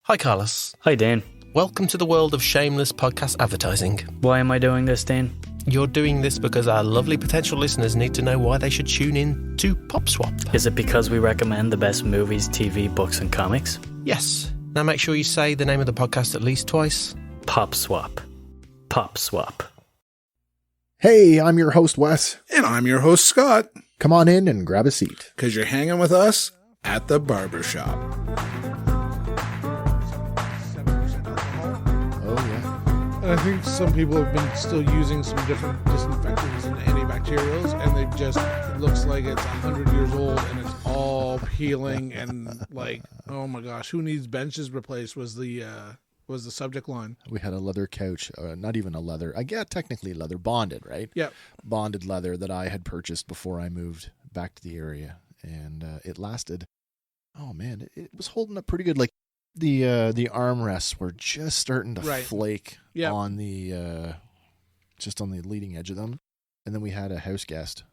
Hi, Carlos. Hi, Dane. Welcome to the world of shameless podcast advertising. Why am I doing this, Dane? You're doing this because our lovely potential listeners need to know why they should tune in to Pop Swap. Is it because we recommend the best movies, TV, books, and comics? Yes. Now make sure you say the name of the podcast at least twice. Pop Swap. Pop Swap. Hey, I'm your host, Wes. And I'm your host, Scott. Come on in and grab a seat. Because you're hanging with us at the Barbershop. Oh, yeah. And I think some people have been still using some different disinfectants and antibacterials, and it looks like it's 100 years old, and it's all peeling, and like, oh my gosh, who needs benches replaced was the subject line. We had a leather couch, not even a leather. I guess technically leather, bonded, right? Yep. Bonded leather that I had purchased before I moved back to the area. And it lasted, oh man, it was holding up pretty good. Like the armrests were just starting to flake on the, just on the leading edge of them. And then we had a house guest.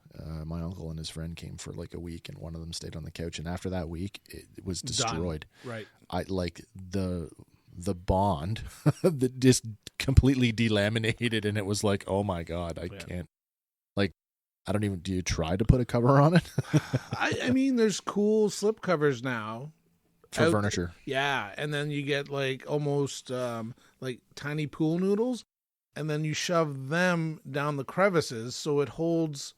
My uncle and his friend came for like a week, and one of them stayed on the couch. And after that week, it was destroyed. Done. Right. I like the bond that just completely delaminated, and it was like, oh my God, I can't, like, I don't even, do you try to put a cover on it? I mean, there's cool slip covers now. For furniture. Yeah, and then you get like almost like tiny pool noodles, and then you shove them down the crevices so it holds,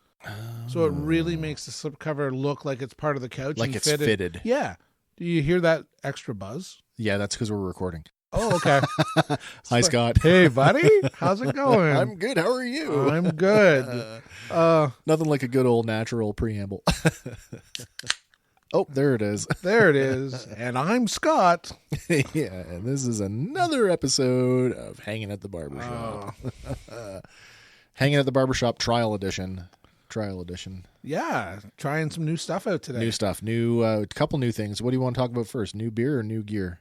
so it really makes the slip cover look like it's part of the couch. Like and it's fitted. Yeah. Do you hear that extra buzz? Yeah, that's because we're recording. Oh, okay. Hi, Scott. Hey, buddy. How's it going? I'm good. How are you? I'm good. Nothing like a good old natural preamble. Oh, there it is. There it is. And I'm Scott. Yeah, and this is another episode of Hangin' at the Barbershop. Hangin' at the Barbershop Trial Edition. Yeah, trying some new stuff out today. New stuff. Couple new things. What do you want to talk about first? New beer or new gear?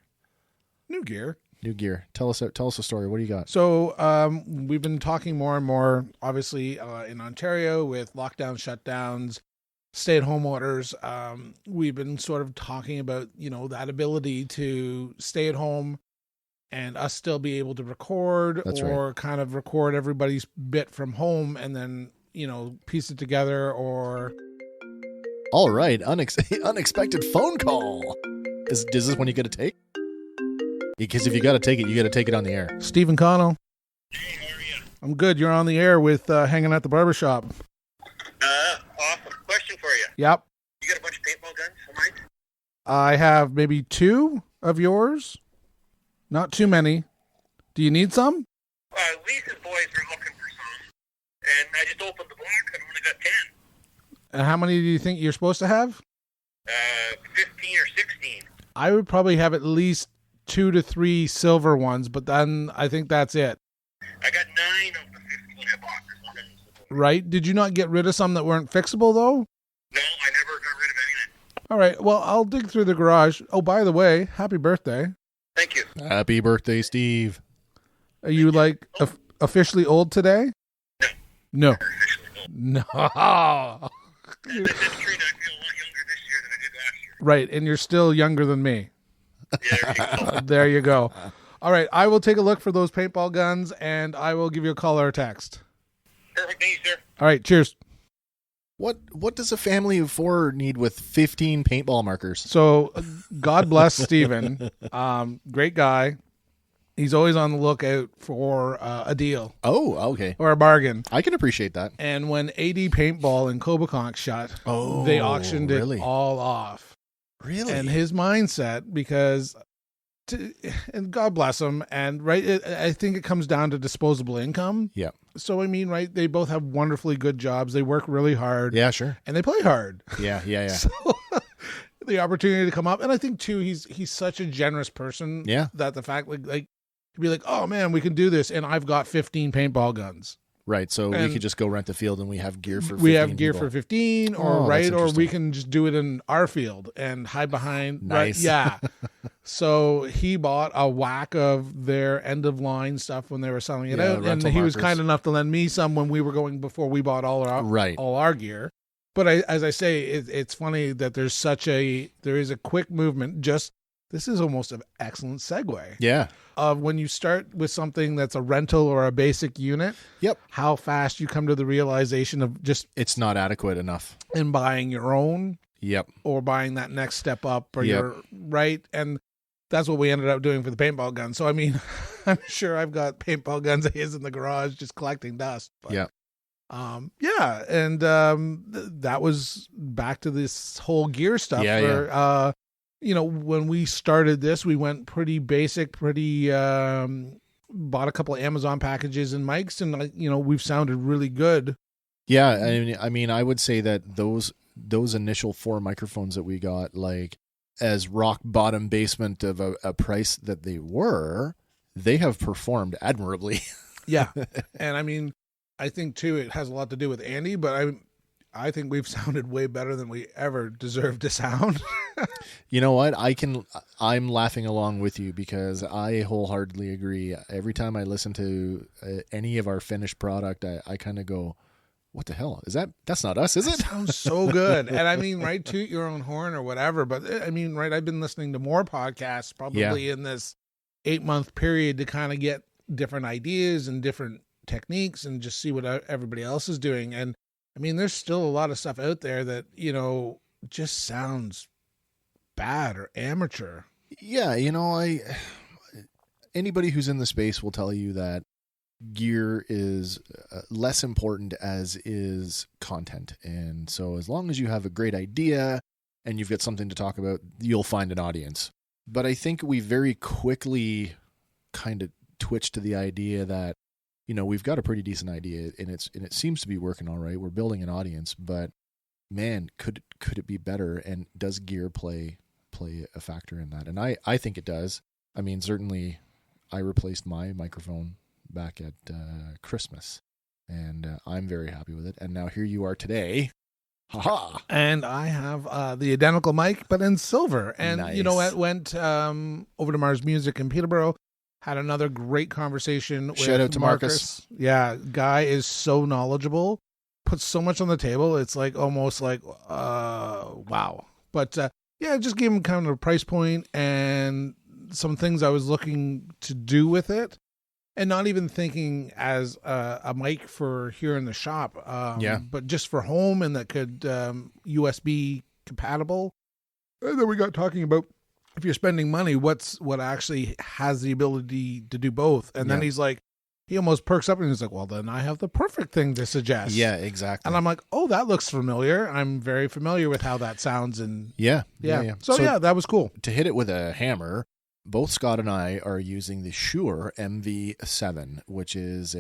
New gear. New gear. Tell us a story. What do you got? So we've been talking more and more, obviously, in Ontario with lockdowns, shutdowns, stay-at-home orders. We've been sort of talking about, that ability to stay at home and us still be able to record. That's or right. Kind of record everybody's bit from home and then, piece it together or... All right. Unexpected phone call. Is this one you got to take? Because if you got to take it, you got to take it on the air. Stephen Connell. Hey, how are you? I'm good. You're on the air with Hanging at the Barbershop. Awesome. Question for you. Yep. You got a bunch of paintball guns for mine? I have maybe 2 of yours. Not too many. Do you need some? Lisa's boys were looking for some, and I just opened the box and only got 10. And how many do you think you're supposed to have? 15 or 16. I would probably have at least 2 to 3 silver ones, but then I think that's it. I got 9 of the 15 I bought. Right? Did you not get rid of some that weren't fixable, though? No, I never got rid of anything. All right. Well, I'll dig through the garage. Oh, by the way, happy birthday. Thank you. Happy birthday, Steve. Are you, officially old today? No. No. No. That's true. I feel a lot younger this year than I did last year. Right. And you're still younger than me. Yeah, there you go. There you go. All right. I will take a look for those paintball guns, and I will give you a call or a text. Perfect. Thank you, sir. All right. Cheers. What does a family of 4 need with 15 paintball markers? So God bless Steven. Great guy. He's always on the lookout for a deal. Oh, okay. Or a bargain. I can appreciate that. And when AD Paintball in Coboconk shut, they auctioned it all off. Really? And his mindset, because, and God bless him, and I think it comes down to disposable income. Yeah. So, I mean, they both have wonderfully good jobs. They work really hard. Yeah, sure. And they play hard. Yeah. So, the opportunity to come up. And I think, too, he's such a generous person. Yeah. That the fact, like to be like, oh, man, we can do this. And I've got 15 paintball guns. Right. So and we could just go rent the field and we have gear for 15 We have gear people. for 15 or we can just do it in our field and hide behind. Nice. Yeah. So he bought a whack of their end of line stuff when they were selling it out. And he was kind enough to lend me some when we were going before we bought all our gear. But as I say, it's funny that there is a quick movement. Just this is almost an excellent segue. Yeah. Of when you start with something that's a rental or a basic unit, Yep. how fast you come to the realization of just It's not adequate enough. in buying your own Yep. or buying that next step up or Yep. your right. And that's what we ended up doing for the paintball gun. So, I mean, I'm sure I've got paintball guns of his in the garage just collecting dust. But, Yeah. yeah. And that was back to this whole gear stuff. Yeah, where, you know, when we started this, we went pretty basic, pretty, bought a couple of Amazon packages and mics, and, you know, we've sounded really good. Yeah. I mean, I would say that those initial 4 microphones that we got, like, as rock bottom basement of a price that they have performed admirably. Yeah. And I mean, I think too, it has a lot to do with Andy, but I think we've sounded way better than we ever deserved to sound. You know what? I'm laughing along with you because I wholeheartedly agree. Every time I listen to any of our finished product, I kind of go, what the hell is that? That's not us, is it? Sounds so good. And I mean, right, toot your own horn or whatever. But I mean, right, I've been listening to more podcasts probably in this 8-month period to kind of get different ideas and different techniques and just see what everybody else is doing. And I mean, there's still a lot of stuff out there that, you know, just sounds bad or amateur. Yeah. You know, anybody who's in the space will tell you that gear is less important as is content. And so as long as you have a great idea and you've got something to talk about, you'll find an audience. But I think we very quickly kind of twitched to the idea that, you know, we've got a pretty decent idea and it seems to be working all right. We're building an audience, but man, could it be better? And does gear play a factor in that? And I think it does. I mean, certainly I replaced my microphone back at Christmas, and I'm very happy with it. And now here you are today. Ha-ha! And I have the identical mic, but in silver. And, Nice. you know, I went over to Mars Music in Peterborough, had another great conversation with Shout out to Marcus. Yeah, guy is so knowledgeable, puts so much on the table. It's like almost like, wow. But yeah, just gave him kind of a price point and some things I was looking to do with it. And not even thinking as a mic for here in the shop, but just for home, and that could USB compatible. And then we got talking about if you're spending money, what actually has the ability to do both. And then he's like, he almost perks up and he's like, well, then I have the perfect thing to suggest. Yeah, exactly. And I'm like, oh, that looks familiar. I'm very familiar with how that sounds. And yeah. So yeah, that was cool. To hit it with a hammer, both Scott and I are using the Shure MV7, which is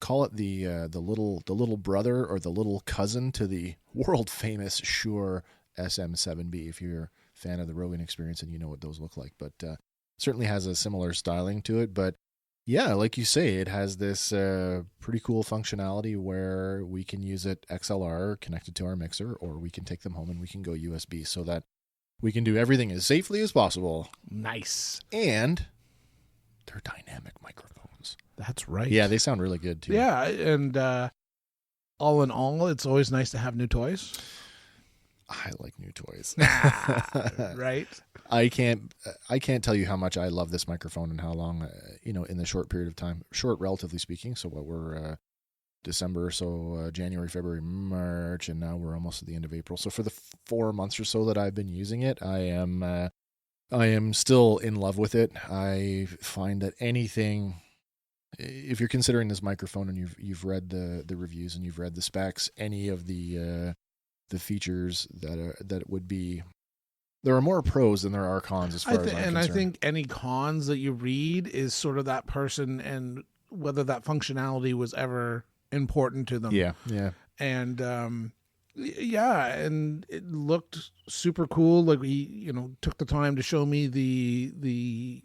call it the little brother or the little cousin to the world famous Shure SM7B. If you're a fan of the Rogan Experience and you know what those look like, but certainly has a similar styling to it. But yeah, like you say, it has this pretty cool functionality where we can use it XLR connected to our mixer, or we can take them home and we can go USB, so that we can do everything as safely as possible. Nice. And they're dynamic microphones. That's right. Yeah, they sound really good too. Yeah, and all in all, it's always nice to have new toys. I like new toys. Right? I can't tell you how much I love this microphone and how long, in the short period of time, short relatively speaking. So what we're December, so January, February, March, and now we're almost at the end of April. So for the 4 months or so that I've been using it, I am still in love with it. I find that anything, if you're considering this microphone and you've read the reviews and you've read the specs, any of the features that it would be, there are more pros than there are cons as far as I'm concerned. I think any cons that you read is sort of that person and whether that functionality was ever important to them. Yeah. And and it looked super cool. Like he, took the time to show me the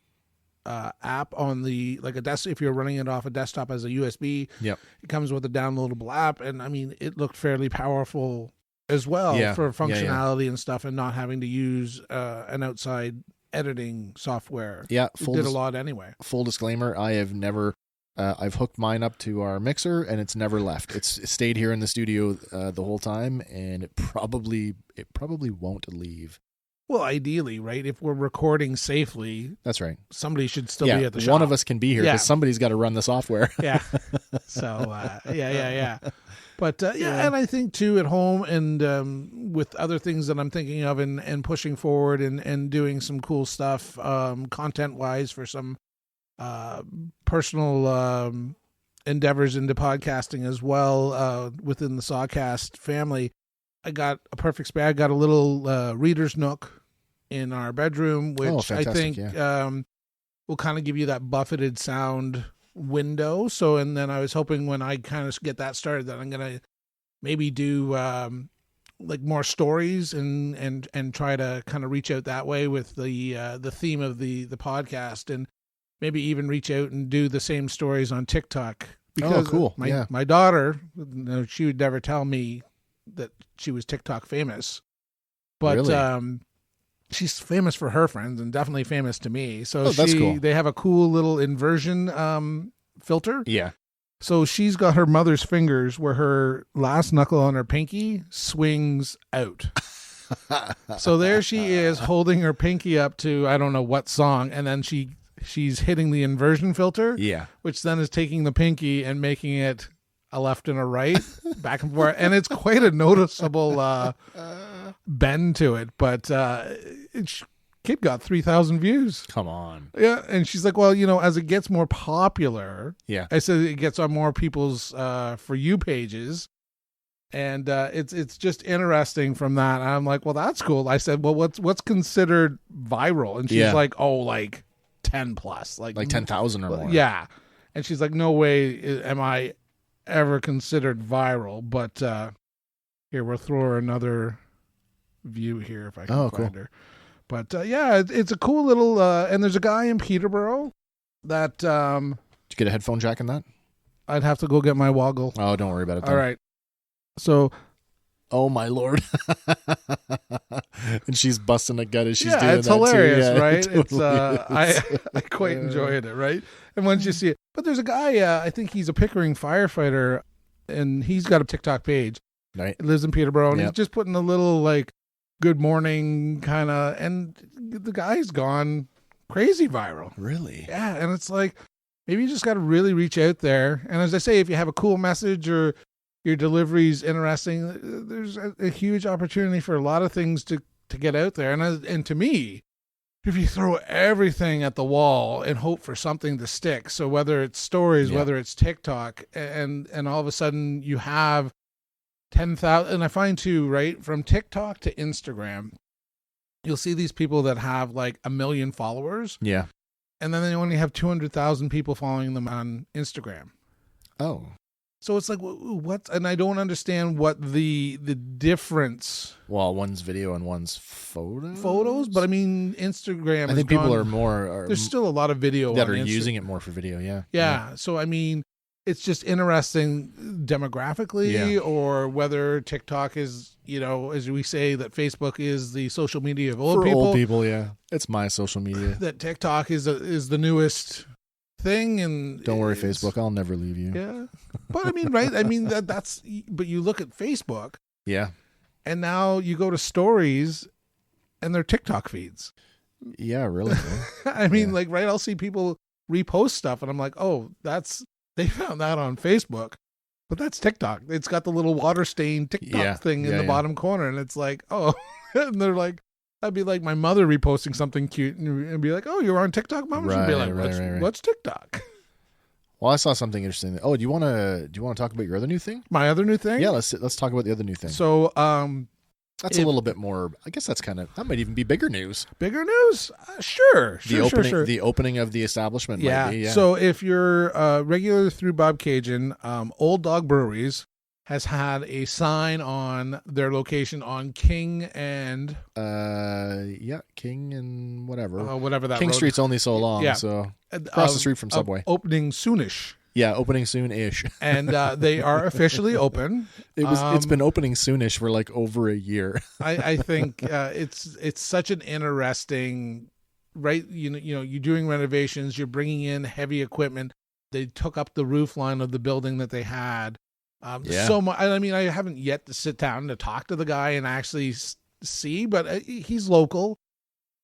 app on the if you're running it off a desktop as a USB. Yep. It comes with a downloadable app, and I mean it looked fairly powerful as well for functionality and stuff, and not having to use an outside editing software. Yeah, it did a lot anyway. Full disclaimer: I have never. I've hooked mine up to our mixer, and it's never left. It stayed here in the studio the whole time, and it probably won't leave. Well, ideally, right? If we're recording safely, That's right. somebody should still be at the shop. One of us can be here because somebody's got to run the software. Yeah. So, yeah. But, and I think, too, at home and with other things that I'm thinking of and pushing forward and doing some cool stuff content-wise for some personal endeavors into podcasting as well within the Sawcast family. I got a perfect space. I got a little reader's nook in our bedroom, which I think will kind of give you that buffeted sound window. So, and then I was hoping when I kind of get that started that I'm going to maybe do like more stories and try to kind of reach out that way with the theme of the podcast, and maybe even reach out and do the same stories on TikTok. Because cool. My daughter, she would never tell me that she was TikTok famous, but really? She's famous for her friends and definitely famous to me. So that's cool. They have a cool little inversion filter. Yeah. So she's got her mother's fingers where her last knuckle on her pinky swings out. So there she is holding her pinky up to I don't know what song, and then she's hitting the inversion filter. Yeah. Which then is taking the pinky and making it a left and a right, back and forth, and it's quite a noticeable bend to it. But kid got 3,000 views. Come on. Yeah, and she's like, well, as it gets more popular, I said it gets on more people's For You pages, and it's just interesting from that. And I'm like, well, that's cool. I said, well, what's considered viral? And she's like, oh, like 10 plus, like 10,000 or more. Yeah, and she's like, no way am I ever considered viral. But here, we'll throw her another view here if I can find her. But it's a cool little and there's a guy in Peterborough that did you get a headphone jack in that? I'd have to go get my woggle. Oh, don't worry about it then. All right. So oh my Lord. And she's busting a gut as she's doing that. It's hilarious, too. Right? Totally I quite enjoyed it, right? And once you see it, but there's a guy, I think he's a Pickering firefighter, and he's got a TikTok page. Right. He lives in Peterborough, and he's just putting a little like good morning kind of, and the guy's gone crazy viral. Really? Yeah, and it's like maybe you just got to really reach out there. And as I say, if you have a cool message or your delivery's interesting, there's a huge opportunity for a lot of things to get out there. And to me, if you throw everything at the wall and hope for something to stick, so whether it's stories, whether it's TikTok, and all of a sudden you have 10,000, and I find too, right, from TikTok to Instagram, you'll see these people that have like 1 million followers. Yeah. And then they only have 200,000 people following them on Instagram. Oh. So it's like, what? And I don't understand what the difference. Well, one's video and one's photos. Photos, but I mean, Instagram. I think people are more. There's still a lot that are using it more for video. Yeah. Yeah. So I mean, it's just interesting demographically, or whether TikTok is, as we say that Facebook is the social media of old people. For old people, yeah, it's my social media. That TikTok is the newest thing, and don't worry, Facebook, I'll never leave you. Yeah, but I mean, right? I mean that's. But you look at Facebook, yeah, and now you go to stories, and they're TikTok feeds. Yeah, really. I mean, like, right? I'll see people repost stuff, and I'm like, oh, they found that on Facebook, but that's TikTok. It's got the little water stain TikTok thing in the bottom corner, and it's like, oh, and they're like. I'd be like my mother reposting something cute and be like, oh, you're on TikTok, Mom? She'd be like, what's TikTok? Well, I saw something interesting. Oh, do you want to talk about your other new thing? My other new thing? Yeah, let's talk about the other new thing. So, that's a little bit more, I guess that might even be bigger news. Bigger news? Sure. The opening of the establishment might be, yeah. So if you're regular through Bob Cajun, Old Dog Breweries has had a sign on their location on King and King and whatever. Whatever that King road. Street's only so long, so across the street from Subway. Opening soonish. Yeah, opening soon-ish. And they are officially open. It's been opening soonish for like over a year. I think it's such an interesting, right? You're doing renovations, you're bringing in heavy equipment. They took up the roof line of the building that they had. So much. I mean, I haven't yet to sit down to talk to the guy and actually see, but he's local.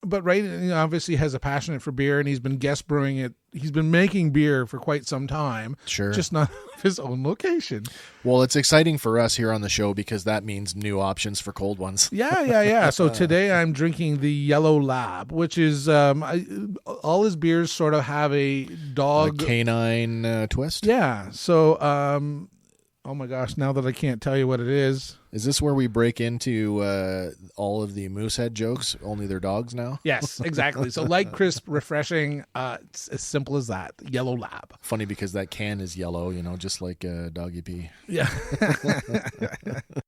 But right, he obviously has a passion for beer, and he's been guest brewing it. He's been making beer for quite some time. Sure. Just not his own location. Well, it's exciting for us here on the show because that means new options for cold ones. Yeah. So today I'm drinking the Yellow Lab, which is all his beers sort of have a dog, a canine twist. Yeah. So, oh my gosh, now that I can't tell you what it is. Is this where we break into all of the Moosehead jokes, only they're dogs now? Yes, exactly. So light, crisp, refreshing. It's as simple as that. Yellow Lab. Funny because that can is yellow, just like doggy pee. Yeah.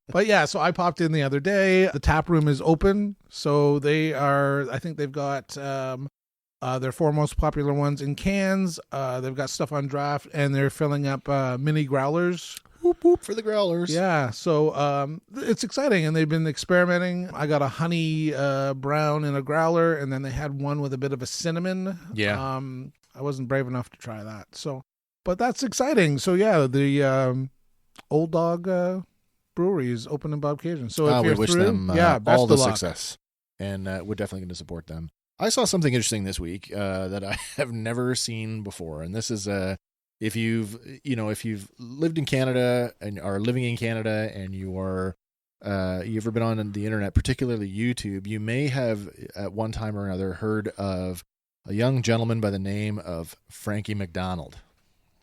But yeah, so I popped in the other day. The tap room is open. So I think they've got their four most popular ones in cans. They've got stuff on draft, and they're filling up mini growlers. Whoop, whoop for the growlers. Yeah, so it's exciting, and they've been experimenting. I got a honey brown in a growler, and then they had one with a bit of a cinnamon. Yeah. I wasn't brave enough to try that. So, but that's exciting. So yeah, the Old Dog Brewery is open in Bob Cajun. So if we you're wish through, them best all the of luck. success, and we're definitely going to support them. I saw something interesting this week that I have never seen before, and this is if you've lived in Canada and are living in Canada and you ever been on the internet, particularly YouTube, you may have at one time or another heard of a young gentleman by the name of Frankie Mcdonald.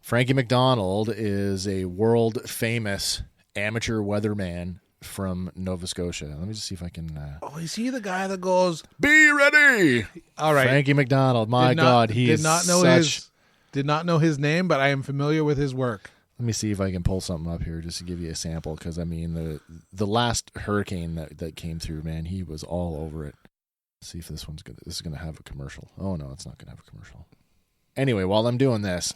Frankie Mcdonald is a world famous amateur weatherman from Nova Scotia. Let me just see if I can. Is he the guy that goes, "Be ready"? All right, Frankie Mcdonald. My God, he did not know his name, but I am familiar with his work. Let me see if I can pull something up here just to give you a sample, because I mean the last hurricane that came through, man, he was all over it. Let's see if this one's good. This is going to have a commercial. Oh no, it's not going to have a commercial. Anyway, while I'm doing this,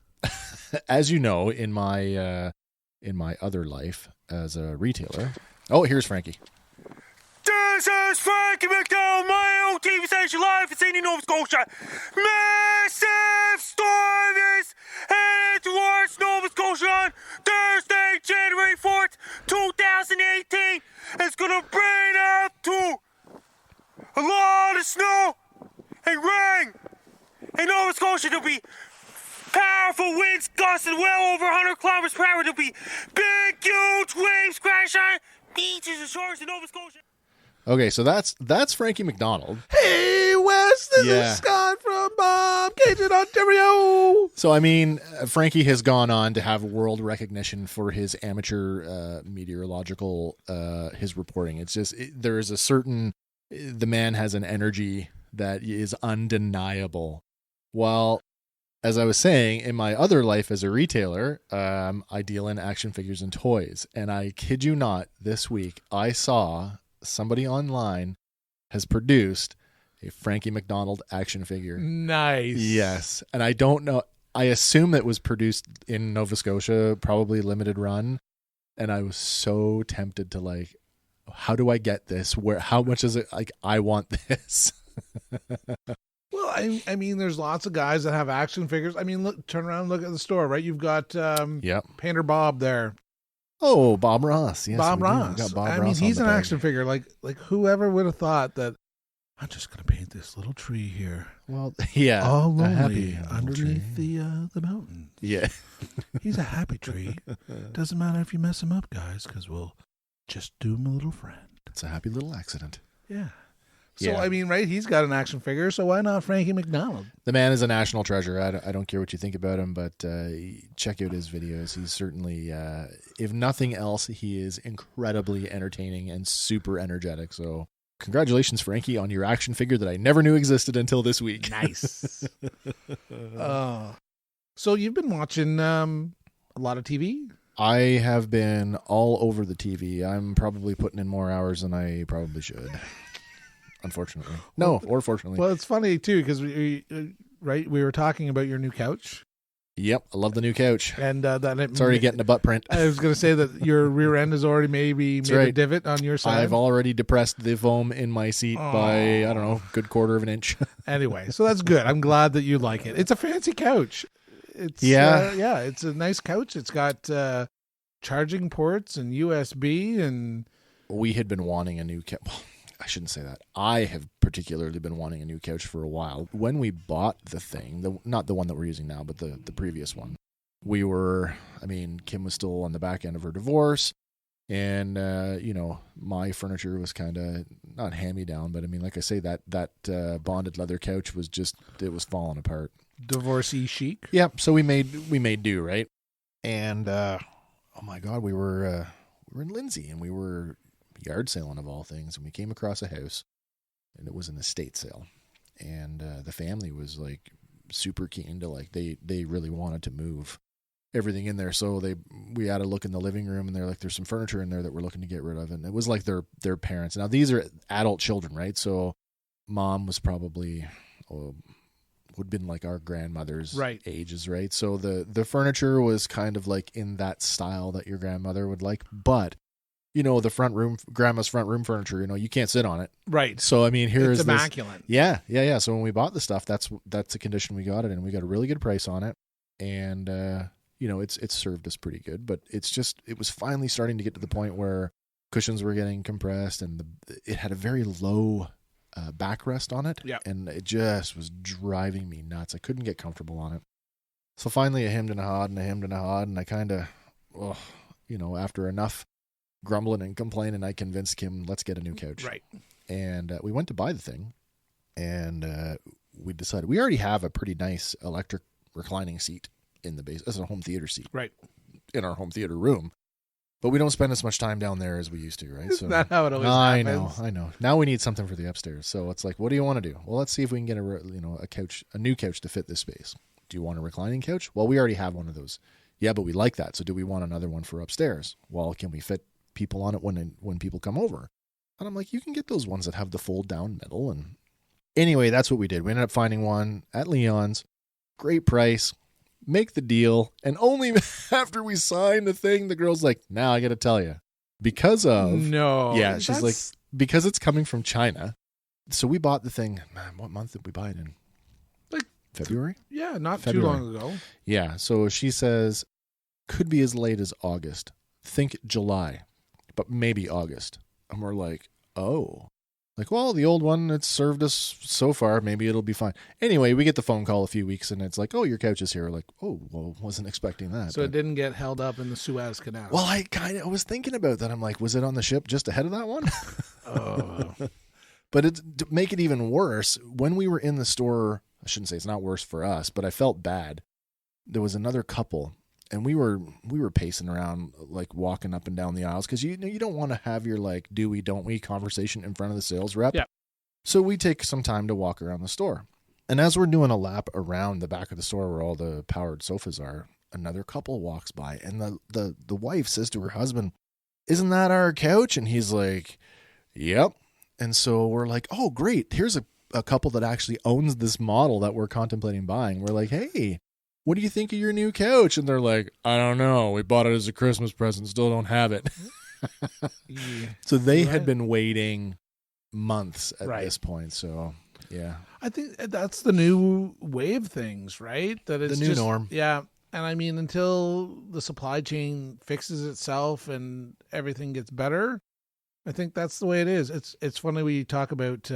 as you know, in my other life as a retailer. Oh, here's Frankie. This is Frankie McDonald, my own TV station live in Sydney, Nova Scotia. Massive storms headed towards Nova Scotia on Thursday, January 4th, 2018. It's going to bring up to a lot of snow and rain. In Nova Scotia, there'll be powerful winds gusting well over 100 kilometers per hour. There'll be big, huge waves crashing on beaches and shores in Nova Scotia. Okay, so that's Frankie Mcdonald. Hey, Wes, this is Scott from Bob Cajun, Ontario. So, I mean, Frankie has gone on to have world recognition for his amateur meteorological, his reporting. It's just, there is a certain, the man has an energy that is undeniable. While, as I was saying, in my other life as a retailer, I deal in action figures and toys. And I kid you not, this week I saw somebody online has produced a Frankie Mcdonald action figure. Nice. Yes. And I don't know. I assume it was produced in Nova Scotia, probably limited run. And I was so tempted to how do I get this? How much is it? I want this. Well, I mean, there's lots of guys that have action figures. I mean, look, turn around and look at the store, right? You've got Painter Bob there. Oh, Bob Ross. Yes, Bob Ross. Got Bob I Ross mean, he's on an the action figure. Like whoever would have thought that I'm just going to paint this little tree here. Well, yeah. All lonely underneath the mountain. Yeah. He's a happy tree. Doesn't matter if you mess him up, guys, because we'll just do him a little friend. It's a happy little accident. Yeah. So, I mean, right, he's got an action figure, so why not Frankie Mcdonald? The man is a national treasure. I don't care what you think about him, but check out his videos. He's certainly, if nothing else, he is incredibly entertaining and super energetic. So congratulations, Frankie, on your action figure that I never knew existed until this week. Nice. So you've been watching a lot of TV? I have been all over the TV. I'm probably putting in more hours than I probably should. Unfortunately. No, or fortunately. Well, it's funny, too, because we were talking about your new couch. Yep, I love the new couch. And it's already getting a butt print. I was going to say that your rear end has already made a divot on your side. I've already depressed the foam in my seat by, I don't know, good quarter of an inch. Anyway, so that's good. I'm glad that you like it. It's a fancy couch. It's it's a nice couch. It's got charging ports and USB, and we had been wanting a new couch. I shouldn't say that. I have particularly been wanting a new couch for a while. When we bought the thing, not the one that we're using now, but the previous one, Kim was still on the back end of her divorce. And, my furniture was kind of not hand-me-down, but like I say, that bonded leather couch was it was falling apart. Divorcee chic. Yeah. So we made do, right? And, oh my God, we were in Lindsay and we were yard sailing of all things. And we came across a house and it was an estate sale. And, the family was like super keen to they really wanted to move everything in there. So we had a look in the living room and they're like, there's some furniture in there that we're looking to get rid of. And it was like their parents. Now these are adult children, right? So mom was probably, would have been like our grandmother's ages, right? So the furniture was kind of like in that style that your grandmother would like, but the front room, grandma's front room furniture, you can't sit on it. Right. So, here's it's immaculate. Yeah. So when we bought the stuff, that's the condition we got it in. We got a really good price on it. And, it's served us pretty good, but it was finally starting to get to the point where cushions were getting compressed and it had a very low backrest on it. Yeah. And it just was driving me nuts. I couldn't get comfortable on it. So finally I hemmed and hawed and I kind of, after enough grumbling and complaining, I convinced Kim, let's get a new couch. Right. And we went to buy the thing and we decided we already have a pretty nice electric reclining seat in the base as a home theater seat, right, in our home theater room, but we don't spend as much time down there as we used to, right? Isn't that how it always happens? I know. Now we need something for the upstairs, so it's like, what do you want to do? Well, let's see if we can get a new couch to fit this space. Do you want a reclining couch? Well, we already have one of those. Yeah, but we like that. So do we want another one for upstairs? Well, can we fit people on it when people come over? And I'm like, you can get those ones that have the fold down middle. And anyway, that's what we did. We ended up finding one at Leon's, great price. Make the deal, and only after we signed the thing, the girl's like, now I got to tell you, because of she's like, because it's coming from China. So we bought the thing. Man, what month did we buy it in? Like February? Yeah, not February. Too long ago. Yeah. So she says, could be as late as August. Think July, but maybe August. And we're like, oh. Like, well, the old one, it's served us so far. Maybe it'll be fine. Anyway, we get the phone call a few weeks, and it's like, oh, your couch is here. We're like, oh, well, wasn't expecting that. So it didn't get held up in the Suez Canal. Well, I was thinking about that. I'm like, was it on the ship just ahead of that one? Oh. But to make it even worse, when we were in the store, I shouldn't say it's not worse for us, but I felt bad. There was another couple. And we were pacing around, like walking up and down the aisles, because you don't want to have your like do we don't we conversation in front of the sales rep. Yeah. So we take some time to walk around the store, and as we're doing a lap around the back of the store where all the powered sofas are, another couple walks by, and the wife says to her husband, "Isn't that our couch?" And he's like, "Yep." And so we're like, "Oh, great! Here's a couple that actually owns this model that we're contemplating buying." We're like, "Hey, what do you think of your new couch?" And they're like, I don't know. We bought it as a Christmas present. Still don't have it. Yeah. So they had been waiting months at this point. So, yeah. I think that's the new way of things, right? That it's the new norm. Yeah. And until the supply chain fixes itself and everything gets better, I think that's the way it is. It's funny we talk about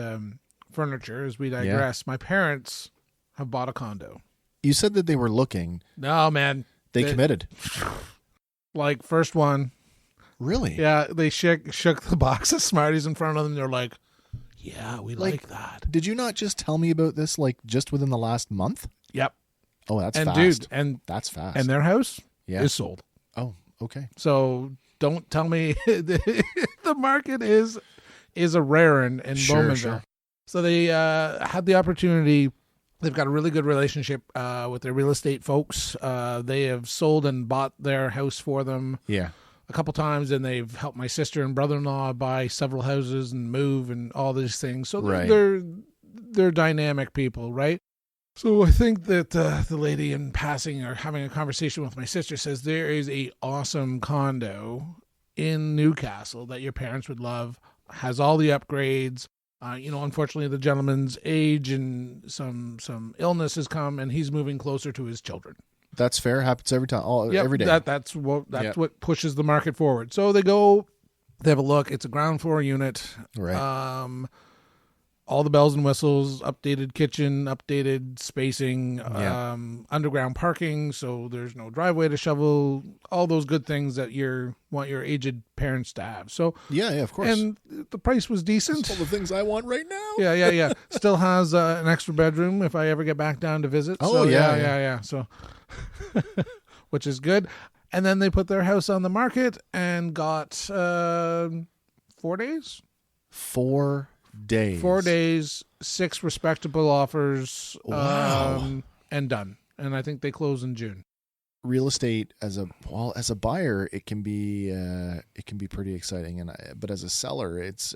furniture as we digress. Yeah. My parents have bought a condo. You said that they were looking. No, man. They committed. Like, first one. Really? Yeah, they shook the box of Smarties in front of them. They're like, yeah, we like that. Did you not just tell me about this, like, just within the last month? Yep. Oh, that's fast. Dude, and that's fast. And their house is sold. Oh, okay. So don't tell me the market is a rare in Bowmanville. Sure. So they had the opportunity. They've got a really good relationship with their real estate folks. They have sold and bought their house for them a couple times, and they've helped my sister and brother-in-law buy several houses and move and all these things. So they're dynamic people, right? So I think that the lady in passing or having a conversation with my sister says there is a awesome condo in Newcastle that your parents would love, has all the upgrades. Unfortunately, the gentleman's age and some illness has come, and he's moving closer to his children. That's fair. Happens every time, every day. That's what pushes the market forward. So they go They have a look. It's a ground floor unit. Right. All the bells and whistles, updated kitchen, updated spacing, underground parking, so there's no driveway to shovel, all those good things that you want your aged parents to have. So yeah, of course. And the price was decent. All the things I want right now. Yeah. Still has an extra bedroom if I ever get back down to visit. Oh, so, yeah. So, which is good. And then they put their house on the market and got 4 days. 4 days. 4 days, 6 respectable offers. Wow. And done. And I think they close in June. Real estate as a buyer, it can be pretty exciting, but as a seller, it's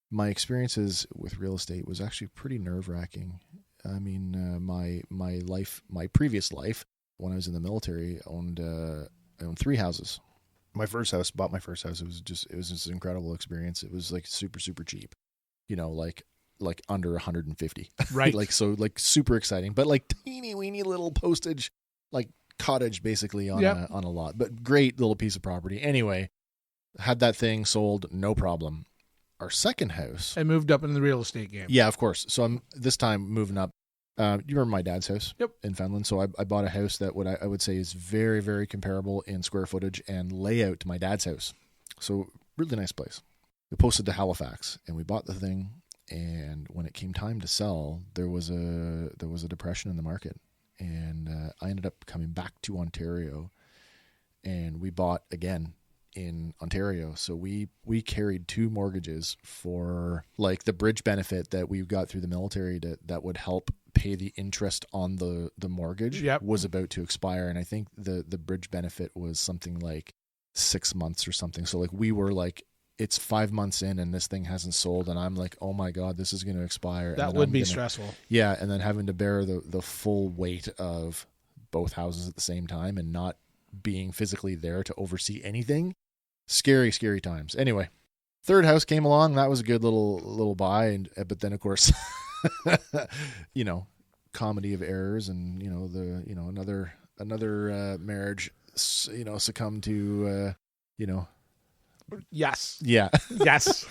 my experiences with real estate was actually pretty nerve-wracking. I mean, my previous life when I was in the military, I owned 3 houses. Bought my first house. It was just an incredible experience. It was like super, super cheap, like under 150. Right. like super exciting, but like teeny weeny little postage, like cottage basically on a lot, but great little piece of property. Anyway, had that thing sold, no problem. Our second house. I moved up in the real estate game. Yeah, of course. So I'm this time moving up. You remember my dad's house? Yep. In Fenland. So I bought a house that I would say is very, very comparable in square footage and layout to my dad's house. So really nice place. We posted to Halifax and we bought the thing. And when it came time to sell, there was a depression in the market. And I ended up coming back to Ontario and we bought again in Ontario. So we carried 2 mortgages for like the bridge benefit that we got through the military that would help pay the interest on the mortgage was about to expire. And I think the bridge benefit was something like 6 months or something. So like we were like, it's 5 months in and this thing hasn't sold. And I'm like, oh my God, this is going to expire. That would be stressful. Yeah. And then having to bear the full weight of both houses at the same time and not being physically there to oversee anything. Scary, scary times. Anyway, third house came along. That was a good little buy. But then of course, comedy of errors and, another marriage, succumbed to, Yes. Yeah. Yes.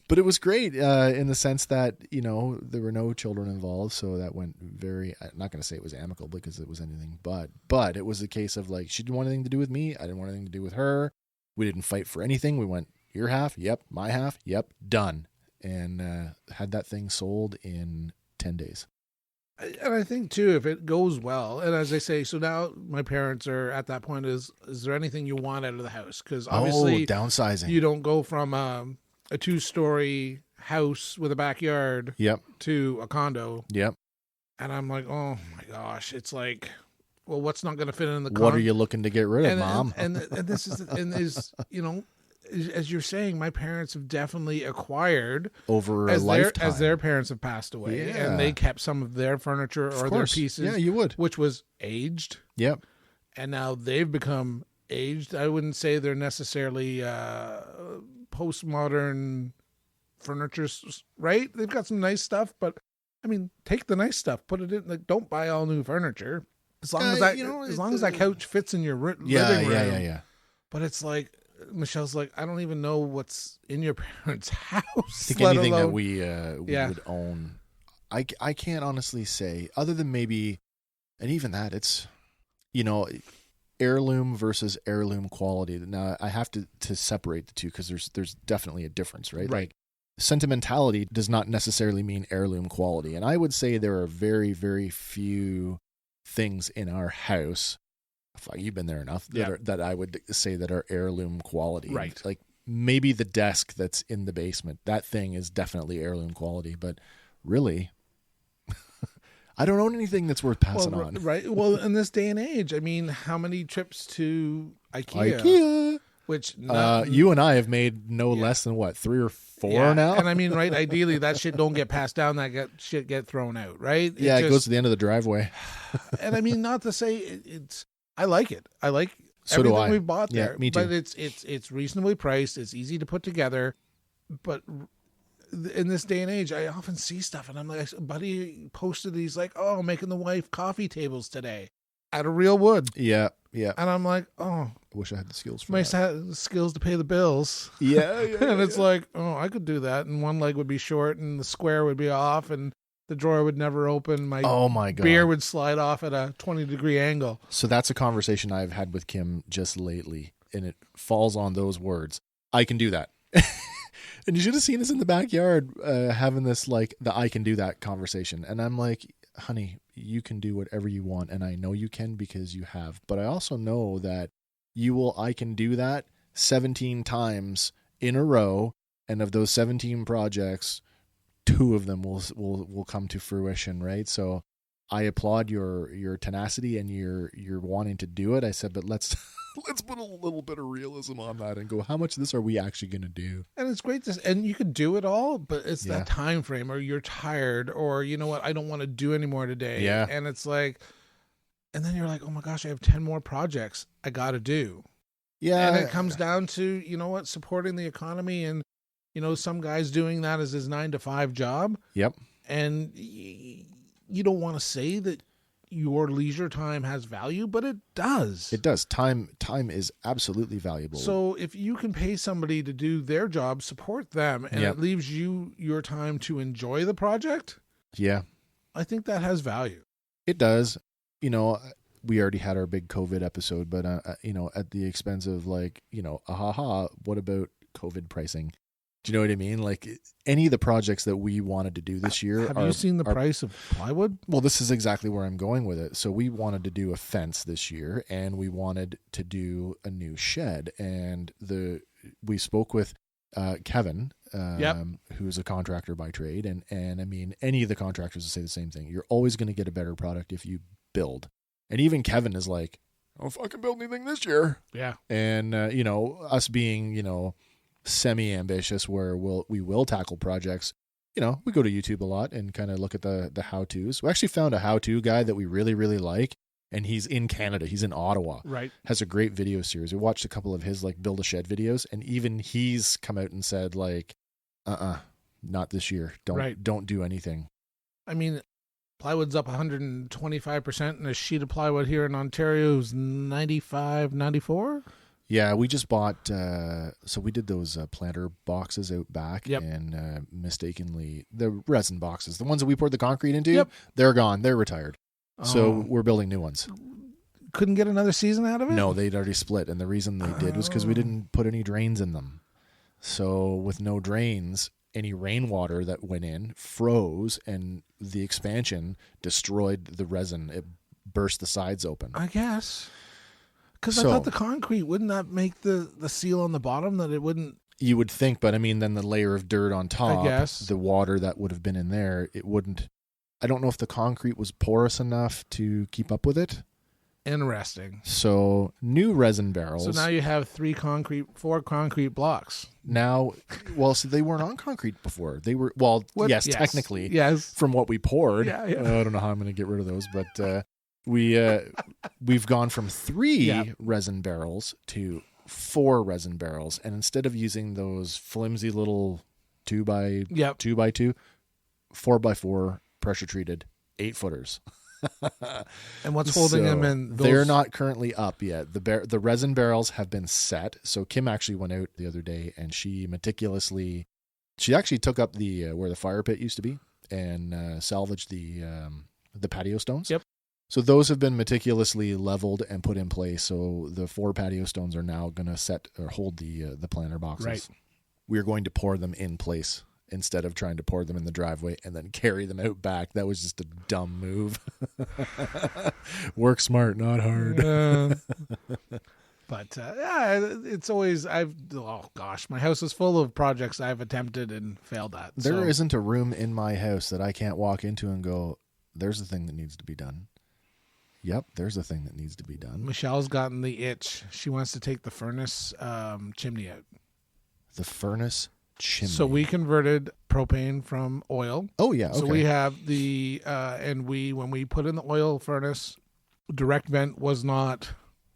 But it was great in the sense that, there were no children involved. So that went I'm not going to say it was amicable because it was anything, but it was a case of like, she didn't want anything to do with me. I didn't want anything to do with her. We didn't fight for anything. We went, your half. Yep. My half. Yep. Done. And had that thing sold in 10 days. And I think too, if it goes well, and as I say, so now my parents are at that point, is there anything you want out of the house? Because obviously downsizing. You don't go from a 2-story house with a backyard to a condo. Yep. And I'm like, oh my gosh, it's like, well, what's not going to fit in the What are you looking to get rid of, Mom? And this is as you're saying, my parents have definitely acquired over a lifetime as their parents have passed away, and they kept some of their furniture or their pieces. Yeah, you would, which was aged. Yep. And now they've become aged. I wouldn't say they're necessarily postmodern furniture, right? They've got some nice stuff, but I mean, take the nice stuff, put it in. Like, don't buy all new furniture. As long as that couch fits in your living room. Yeah. But it's like, Michelle's like, I don't even know what's in your parents' house. I think anything that we would own, I can't honestly say, other than maybe, and even that, it's, heirloom versus heirloom quality. Now, I have to separate the two because there's definitely a difference, right? Like, sentimentality does not necessarily mean heirloom quality. And I would say there are very, very few things in our house, you've been there enough, that I would say that are heirloom quality. Right. Like maybe the desk that's in the basement, that thing is definitely heirloom quality, but really, I don't own anything that's worth passing on. Right. Well, in this day and age, I mean, how many trips to IKEA? Which you and I have made no less than 3 or 4 now. And I mean, right, ideally that shit don't get passed down, shit get thrown out, right? It goes to the end of the driveway. And I mean, not to say it's I like it. I like so everything we bought there. Yeah, me too. But it's reasonably priced, it's easy to put together. But in this day and age, I often see stuff and I'm like, buddy posted these like, oh, making the wife coffee tables today. out of real wood. Yeah, yeah. And I'm like, oh, I wish I had the skills for nice to that. have the skills to pay the bills. Yeah, And it's like, oh, I could do that. And one leg would be short and the square would be off and the drawer would never open. My God. beer would slide off at a 20-degree angle. So that's a conversation I've had with Kim just lately, and it falls on those words. I can do that. And you should have seen us in the backyard having this, like, the I can do that conversation. And I'm like, honey, you can do whatever you want, and I know you can because you have. But I also know that I can do that 17 times in a row, and of those 17 projects, 2 of them will come to fruition, right? So I applaud your tenacity and your wanting to do it. I said, but let's put a little bit of realism on that and go, how much of this are we actually going to do? And it's great and you could do it all, but it's that time frame, or you're tired, or you know what, I don't want to do anymore today. Yeah. And it's like, and then you're like, oh my gosh, I have 10 more projects I got to do. Yeah. And it comes down to, you know what, supporting the economy, and you know, some guy's doing that as his 9-to-5 job. Yep. And you don't want to say that your leisure time has value, but it does. It does. Time is absolutely valuable. So if you can pay somebody to do their job, support them, and it leaves you your time to enjoy the project. Yeah. I think that has value. It does. You know, we already had our big COVID episode, but you know, at the expense of, like, you know, what about COVID pricing? Do you know what I mean? Like, any of the projects that we wanted to do this year. Have you seen the price of plywood? Well, this is exactly where I'm going with it. So we wanted to do a fence this year, and we wanted to do a new shed. And we spoke with Kevin, who's a contractor by trade. And I mean, any of the contractors will say the same thing. You're always going to get a better product if you build. And even Kevin is like, I don't fucking build anything this year. Yeah. And, you know, us being, you know, semi-ambitious, where we will tackle projects. You know, we go to YouTube a lot and kind of look at the how-tos. We actually found a how-to guy that we really, really like, and he's in Canada. He's in Ottawa. Right. Has a great video series. We watched a couple of his, like, build a shed videos, and even he's come out and said, like, not this year. Don't do anything. I mean, plywood's up 125%, and a sheet of plywood here in Ontario is 95, 94. Yeah, we just bought, so we did those planter boxes out back, and mistakenly, the resin boxes, the ones that we poured the concrete into, they're gone. They're retired. So we're building new ones. Couldn't get another season out of it? No, they'd already split, and the reason they did was because we didn't put any drains in them. So with no drains, any rainwater that went in froze, and the expansion destroyed the resin. It burst the sides open. I guess. Because I thought the concrete, wouldn't that make the seal on the bottom that it wouldn't? You would think, but I mean, then the layer of dirt on top, I guess. The water that would have been in there, it wouldn't. I don't know if the concrete was porous enough to keep up with it. Interesting. So new resin barrels. So now you have 4 concrete blocks. Now, well, so they weren't on concrete before. They were, yes, technically. Yes. From what we poured. Yeah. I don't know how I'm going to get rid of those, but we've gone from 3 resin barrels to 4 resin barrels, and instead of using those flimsy little 2x2, 4x4 pressure treated 8-footers. And what's holding them in? They're not currently up yet. The resin barrels have been set. So Kim actually went out the other day, and she actually took up the where the fire pit used to be and salvaged the patio stones. Yep. So those have been meticulously leveled and put in place. So the 4 patio stones are now going to set or hold the planter boxes. Right. We're going to pour them in place instead of trying to pour them in the driveway and then carry them out back. That was just a dumb move. Work smart, not hard. But it's always, my house is full of projects I've attempted and failed at. There isn't a room in my house that I can't walk into and go, there's a thing that needs to be done. Yep, there's a thing that needs to be done. Michelle's gotten the itch. She wants to take the furnace chimney out. The furnace chimney. So we converted propane from oil. Oh, yeah. Okay. So we have when we put in the oil furnace, direct vent was not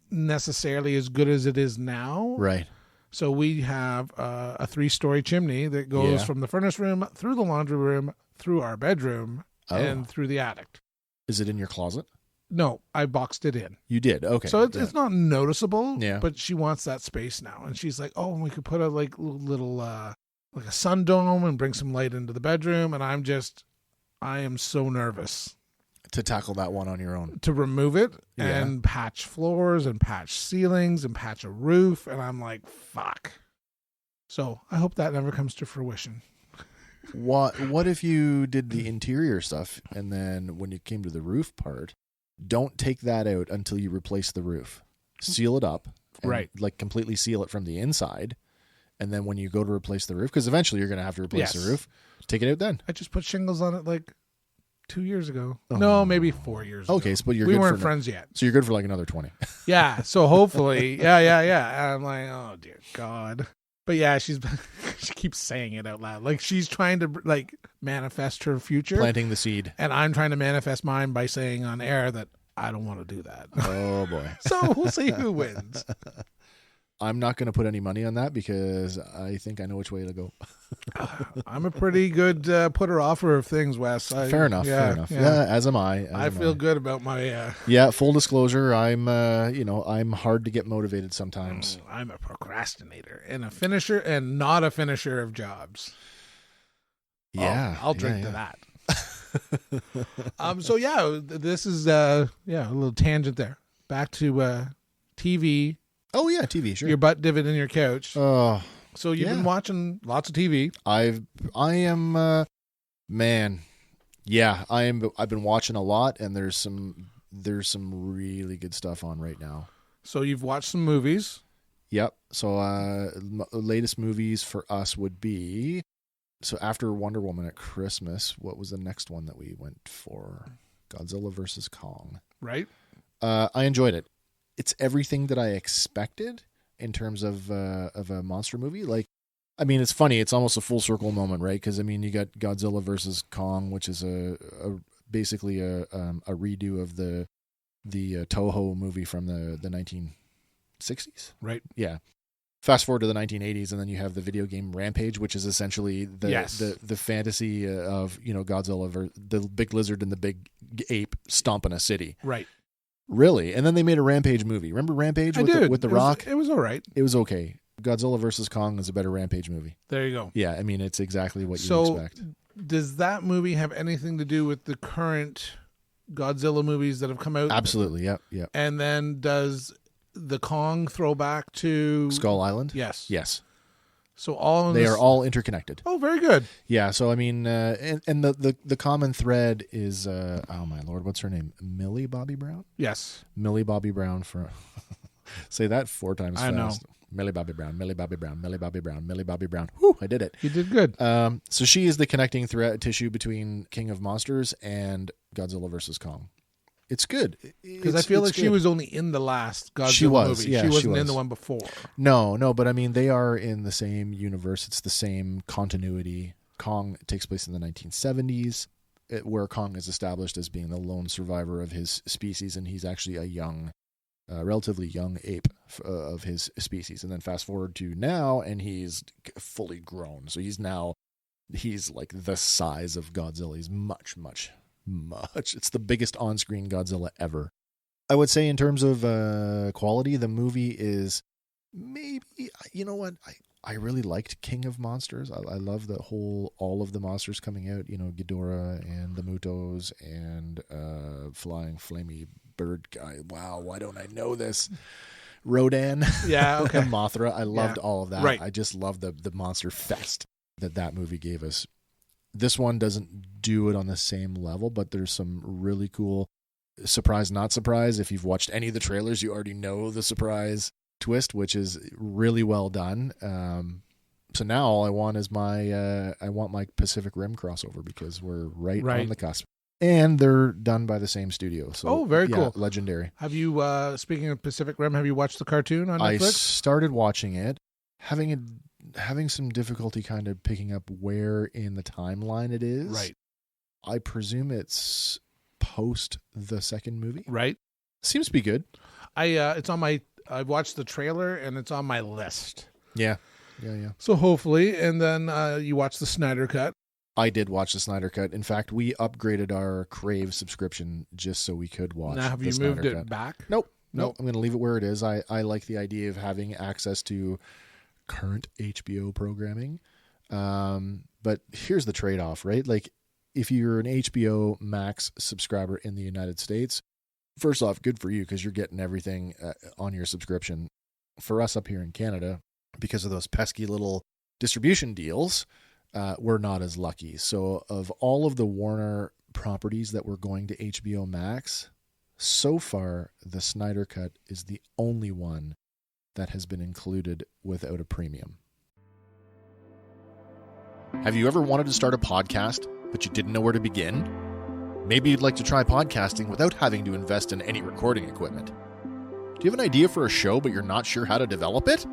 necessarily as good as it is now. Right. So we have a 3-story chimney that goes from the furnace room through the laundry room, through our bedroom, and through the attic. Is it in your closet? No, I boxed it in. You did? Okay. So it's not noticeable, Yeah. but she wants that space now. And she's like, oh, and we could put a like little like a sun dome and bring some light into the bedroom. And I am so nervous to tackle that one on your own. to remove it Yeah. and patch floors and patch ceilings and patch a roof. And I'm like, fuck. So I hope that never comes to fruition. What if you did the interior stuff and then when you came to the roof part, don't take that out until you replace the roof. Seal it up. And Right. like completely seal it from the inside. And then when you go to replace the roof, because eventually you're going to have to replace Yes. the roof, take it out then. I just put shingles on it like 2 years ago. Oh. No, maybe 4 years ago. Okay, so but we weren't friends yet. So you're good for like another 20. Yeah, so hopefully, yeah. And I'm like, oh dear God. But yeah, she keeps saying it out loud. Like she's trying to like manifest her future. Planting the seed. And I'm trying to manifest mine by saying on air that I don't want to do that. Oh boy. So we'll see who wins. I'm not going to put any money on that because I think I know which way to go. I'm a pretty good putter-offer of things, Wes. Fair enough. Yeah, as am I. I feel good about my... Yeah, full disclosure, I'm hard to get motivated sometimes. I'm a procrastinator and a finisher and not a finisher of jobs. Yeah. I'll drink to that. So yeah, this is a little tangent there. Back to TV. Oh yeah, TV, sure. Your butt divot in your couch. Oh, so you've been watching lots of TV. I've been watching a lot, and there's some really good stuff on right now. So you've watched some movies. Yep. So latest movies for us would be, so after Wonder Woman at Christmas, what was the next one that we went for? Godzilla versus Kong. Right. I enjoyed it. It's everything that I expected in terms of a monster movie. Like, I mean, it's funny. It's almost a full circle moment, right? Because I mean, you got Godzilla versus Kong, which is basically a redo of the Toho movie from the 1960s, right? Yeah. Fast forward to the 1980s, and then you have the video game Rampage, which is essentially the fantasy of Godzilla, the big lizard and the big ape stomping a city, right? Really? And then they made a Rampage movie. Remember Rampage with the Rock? It was all right. It was okay. Godzilla versus Kong is a better Rampage movie. There you go. Yeah, I mean, it's exactly what you expect. Does that movie have anything to do with the current Godzilla movies that have come out? Absolutely, yep. And then does the Kong throw back to Skull Island? Yes. Yes. So they are all interconnected. Oh, very good. Yeah, so I mean, and the common thread is, oh my Lord, what's her name? Millie Bobby Brown? Yes. Millie Bobby Brown say that 4 times fast. I know. Millie Bobby Brown, Millie Bobby Brown, Millie Bobby Brown, Millie Bobby Brown. Whew, I did it. You did good. So she is the connecting thread tissue between King of Monsters and Godzilla versus Kong. It's good. Because I feel like she was only in the last Godzilla movie. Yeah, she wasn't in the one before. No, but I mean, they are in the same universe. It's the same continuity. Kong takes place in the 1970s, where Kong is established as being the lone survivor of his species, and he's actually a relatively young ape of his species. And then fast forward to now, and he's fully grown. So he's like the size of Godzilla. He's much. It's the biggest on-screen Godzilla ever. I would say in terms of quality, the movie is maybe, you know what? I really liked King of Monsters. I love all of the monsters coming out, Ghidorah and the Mutos and flying flamey bird guy. Wow, why don't I know this? Rodan. Yeah, okay. Mothra. I loved all of that. Right. I just love the monster fest that movie gave us. This one doesn't do it on the same level, but there's some really cool surprise, not surprise. If you've watched any of the trailers, you already know the surprise twist, which is really well done. So now all I want is my Pacific Rim crossover, because we're right on the cusp. And they're done by the same studio. So very cool. Legendary. Have you, speaking of Pacific Rim, have you watched the cartoon on Netflix? I started watching it, having some difficulty kind of picking up where in the timeline it is. Right. I presume it's post the second movie. Right. Seems to be good. I've watched the trailer and it's on my list. Yeah. So hopefully, and then you watch the Snyder Cut. I did watch the Snyder Cut. In fact, we upgraded our Crave subscription just so we could watch. Now, have you moved it back? Nope. I'm going to leave it where it is. I like the idea of having access to current HBO programming. But here's the trade-off, right? Like, if you're an HBO Max subscriber in the United States, first off, good for you because you're getting everything on your subscription. For us up here in Canada, because of those pesky little distribution deals, we're not as lucky. So of all of the Warner properties that were going to HBO Max, so far the Snyder Cut is the only one that has been included without a premium. Have you ever wanted to start a podcast, but you didn't know where to begin? Maybe you'd like to try podcasting without having to invest in any recording equipment. Do you have an idea for a show, but you're not sure how to develop it?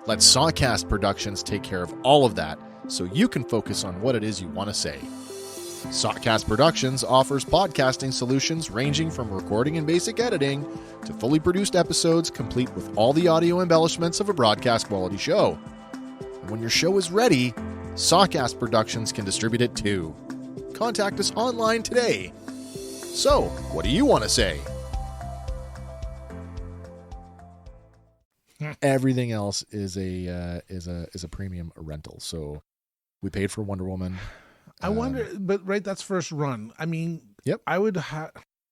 Let Sawcast Productions take care of all of that so you can focus on what it is you want to say. Sawcast Productions offers podcasting solutions ranging from recording and basic editing to fully produced episodes complete with all the audio embellishments of a broadcast quality show. And when your show is ready, Sawcast Productions can distribute it too. Contact us online today. So, what do you want to say? Everything else is a premium rental. So we paid for Wonder Woman. I wonder, but right, that's first run. I mean, yep. I would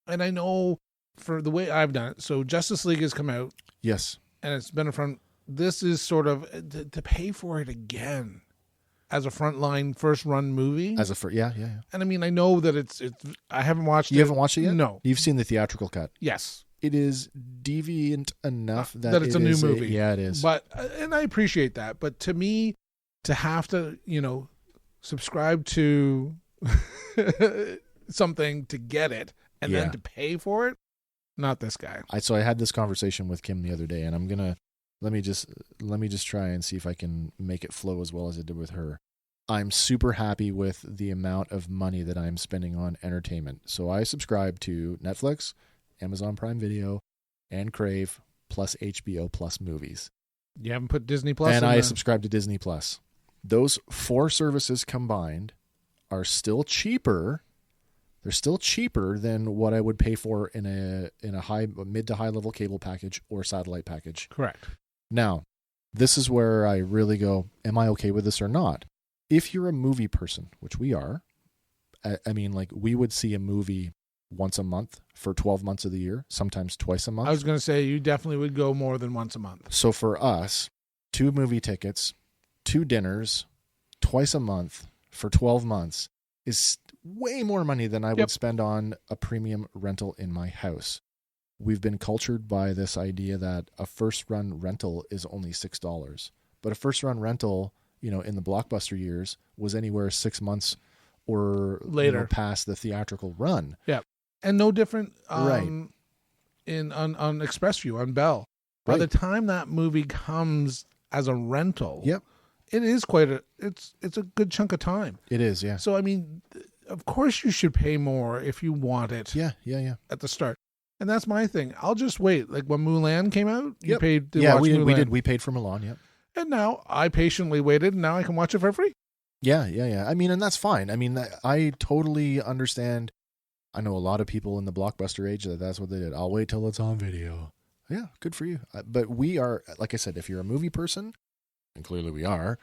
and I know for the way I've done it. So Justice League has come out. Yes. And it's been a front. This is sort of to pay for it again as a frontline first run movie. Yeah. And I mean, I know that it's. I haven't watched it. You haven't watched it yet? No. You've seen the theatrical cut? Yes. It is deviant enough that it's a new movie. Yeah, it is. But and I appreciate that. But to me, to have to subscribe to something to get it and then to pay for it, not this guy. So I had this conversation with Kim the other day, and I'm gonna let me just try and see if I can make it flow as well as it did with her. I'm super happy with the amount of money that I'm spending on entertainment. So I subscribe to Netflix, Amazon Prime Video, and Crave, plus HBO plus movies. You haven't put Disney Plus and I subscribe to Disney Plus. Those 4 services combined are still cheaper. They're still cheaper than what I would pay for in a mid to high level cable package or satellite package. Correct. Now, this is where I really go, am I okay with this or not? If you're a movie person, which we are, I mean, like, we would see a movie once a month for 12 months of the year, sometimes twice a month. I was going to say you definitely would go more than once a month. So for us, 2 movie tickets, 2 dinners, twice a month for 12 months is way more money than I would spend on a premium rental in my house. We've been cultured by this idea that a first run rental is only $6, but a first run rental, in the blockbuster years was anywhere 6 months or later past the theatrical run. Yeah. And no different right. on Expressview, on Bell. By the time that movie comes as a rental, it is it's a good chunk of time. It is, yeah. So I mean, of course you should pay more if you want it. Yeah. At the start. And that's my thing. I'll just wait. Like when Mulan came out, you paid to watch we Mulan. did. We paid for Mulan, yep. And now I patiently waited, and now I can watch it for free. Yeah. I mean, and that's fine. I mean, I totally understand. I know a lot of people in the blockbuster age that's what they did. I'll wait till it's on video. Yeah, good for you. But we are, like I said, if you're a movie person, and clearly we are,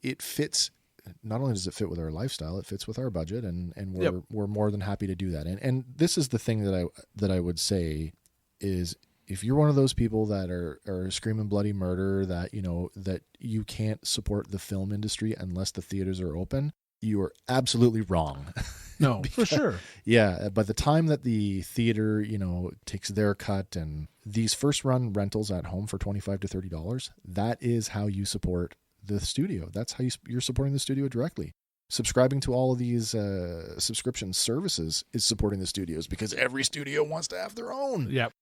it fits. Not only does it fit with our lifestyle, it fits with our budget, and we're more than happy to do that. And this is the thing that I would say is, if you're one of those people that are screaming bloody murder, that that you can't support the film industry unless the theaters are open, you are absolutely wrong. No, for sure. Yeah, by the time that the theater, takes their cut, and these first run rentals at home for $25 to $30, that is how you support the studio. That's how you're supporting the studio directly. Subscribing to all of these subscription services is supporting the studios, because every studio wants to have their own. Yep.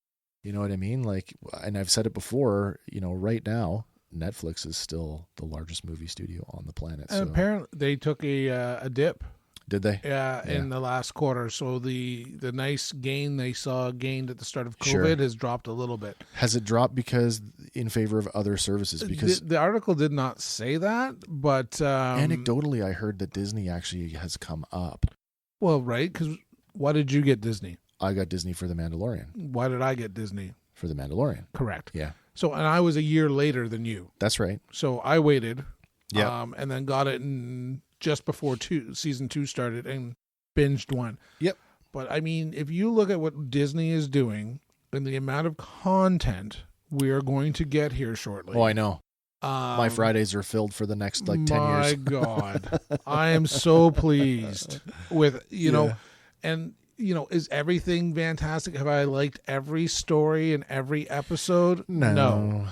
You know what I mean? Like, and I've said it before, right now, Netflix is still the largest movie studio on the planet. And apparently they took a dip. Did they? Yeah, in the last quarter. So the nice gain they saw gained at the start of COVID has dropped a little bit. Has it dropped because in favor of other services because the article did not say that, but anecdotally I heard that Disney actually has come up. Well, right, because why did you get Disney? I got Disney for The Mandalorian. Why did I get Disney? For The Mandalorian. Correct. Yeah. So, and I was a year later than you. That's right. So I waited, Yeah. and then got it just before season 2 started and binged one. Yep. But I mean, if you look at what Disney is doing and the amount of content we are going to get here shortly. Oh, I know. My Fridays are filled for the next 10 years. My God. I am so pleased with, you know, and, you know, is everything fantastic? Have I liked every story and every episode? No.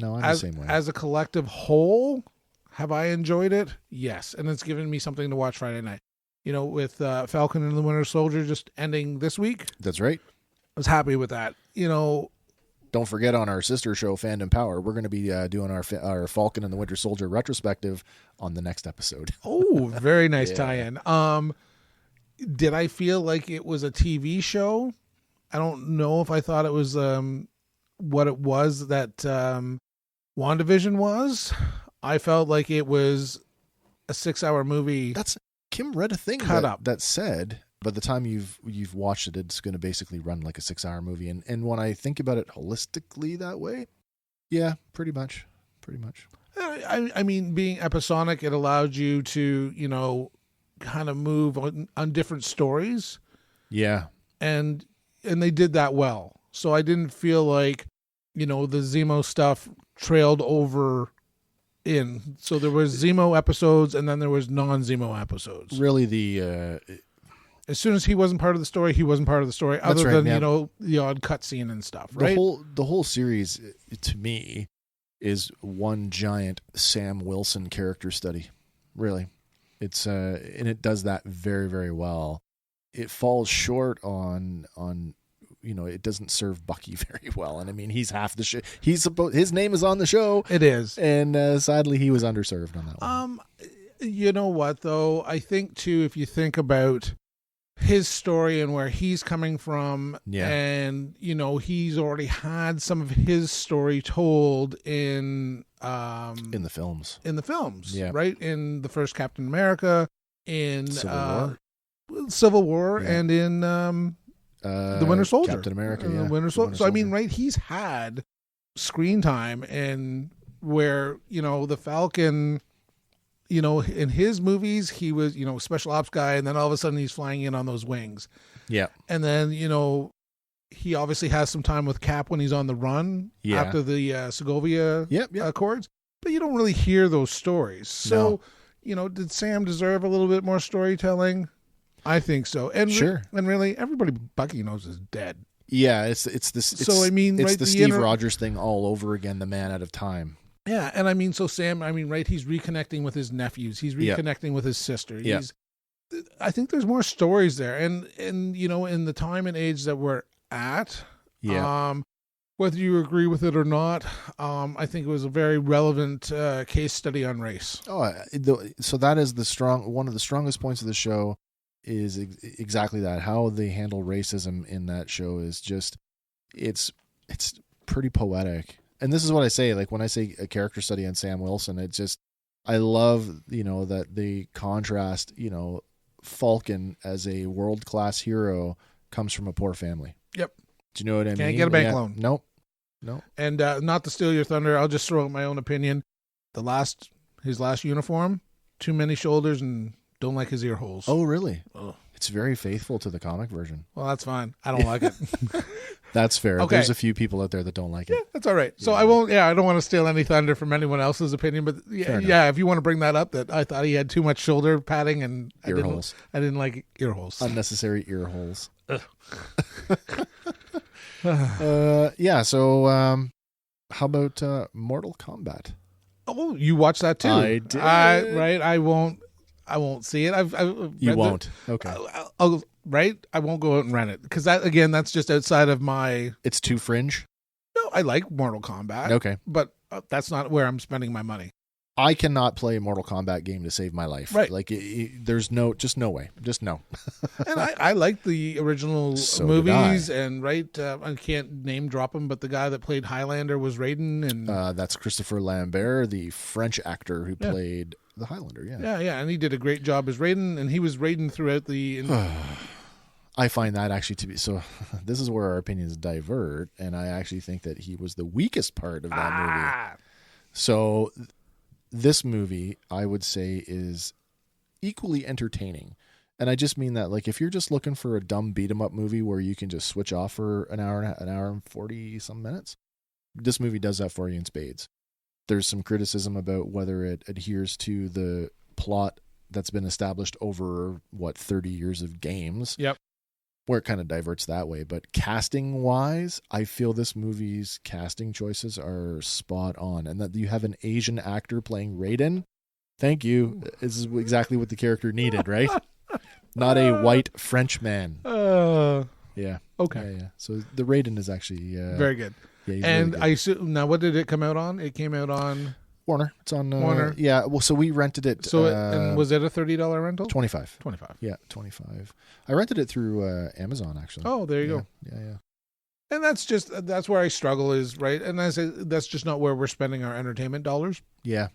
I'm the same way. As a collective whole, have I enjoyed it? Yes. And it's given me something to watch Friday night. You know, with Falcon and the Winter Soldier just ending this week. That's right. I was happy with that. You know, don't forget on our sister show, Fandom Power, we're going to be doing our Falcon and the Winter Soldier retrospective on the next episode. Oh, very nice tie-in. Did I feel like it was a TV show? I don't know if I thought it was what it was that WandaVision was. I felt like it was a 6-hour movie. Kim read a thing that said by the time you've watched it, it's going to basically run like a 6-hour movie. And when I think about it holistically that way, yeah, pretty much. I mean, being episodic, it allowed you to, you know, kind of move on different stories. Yeah. And they did that well. So I didn't feel like, you know, the Zemo stuff trailed over in. So there was Zemo episodes and then there was non-Zemo episodes. Really as soon as he wasn't part of the story, he wasn't part of the story, other than, you know, the odd cutscene and stuff, right? The whole series, to me, is one giant Sam Wilson character study. Really. It's and it does that very, very well. It falls short on you know, it doesn't serve Bucky very well. And I mean, he's half the show. His name is on the show. It is. And sadly he was underserved on that one. You know what though? I think too, if you think about his story and where he's coming from, and you know, he's already had some of his story told in the films, right? In the first Captain America, in Civil War, and in the Winter Soldier, Captain America, the Winter Soldier. So I mean, right? He's had screen time, and where, you know, the Falcon, you know, in his movies, he was, you know, special ops guy, and then all of a sudden he's flying in on those wings. Yeah. And then, you know, he obviously has some time with Cap when he's on the run after the Segovia Accords, but you don't really hear those stories. So, you know, did Sam deserve a little bit more storytelling? I think so. And and really, everybody Bucky knows is dead. Yeah, it's the Steve Rogers thing all over again. The man out of time. Yeah, and I mean, so Sam, I mean, right, he's reconnecting with his nephews. He's reconnecting with his sister. I think there's more stories there. And you know, in the time and age that we're at, whether you agree with it or not, I think it was a very relevant case study on race. So that is one of the strongest points of the show is exactly that. How they handle racism in that show is just, it's pretty poetic. And this is what I say, like when I say a character study on Sam Wilson, it's just, I love, you know, that the contrast, you know, Falcon as a world-class hero comes from a poor family. Yep. Do you know what I mean? Can't get a bank loan. Nope. And not to steal your thunder, I'll just throw out my own opinion. His last uniform, too many shoulders and don't like his ear holes. Oh, really? Oh. It's very faithful to the comic version. Well, that's fine. I don't like it. That's fair. Okay. There's a few people out there that don't like it. Yeah, that's all right. So I won't. Yeah, I don't want to steal any thunder from anyone else's opinion. But if you want to bring that up, that I thought he had too much shoulder padding and ear holes. I didn't like ear holes. Unnecessary ear holes. So how about Mortal Kombat? Oh, you watched that too? I did. Right. I won't see it. You won't. Okay. I won't go out and rent it because that's just outside of my. It's too fringe. No, I like Mortal Kombat. Okay, but that's not where I'm spending my money. I cannot play a Mortal Kombat game to save my life. Right. Like, there's no way. Just no. And I like the original movies, and I can't name drop him, but the guy that played Highlander was Raiden, and that's Christopher Lambert, the French actor who played the Highlander. Yeah, and he did a great job as Raiden, and he was Raiden throughout the. I find that actually to be so. This is where our opinions divert, and I actually think that he was the weakest part of that movie. So. This movie, I would say, is equally entertaining. And I just mean that, like, if you're just looking for a dumb beat-em-up movie where you can just switch off for an hour and 40-some minutes, this movie does that for you in spades. There's some criticism about whether it adheres to the plot that's been established over, 30 years of games. Yep. Where it kind of diverts that way. But casting-wise, I feel this movie's casting choices are spot on. And that you have an Asian actor playing Raiden, thank you. This is exactly what the character needed, right? Not a white French man. Yeah. Okay. Yeah. So the Raiden is actually... very good. Yeah, he's and really good. Now, what did it come out on? It came out on... Warner. It's on Warner. Yeah. Well, so we rented it. So and was it a $30 rental? 25. 25. Yeah, 25. I rented it through Amazon actually. Oh, there you go. Yeah. And that's where I struggle is, right? And I say that's just not where we're spending our entertainment dollars. Yeah.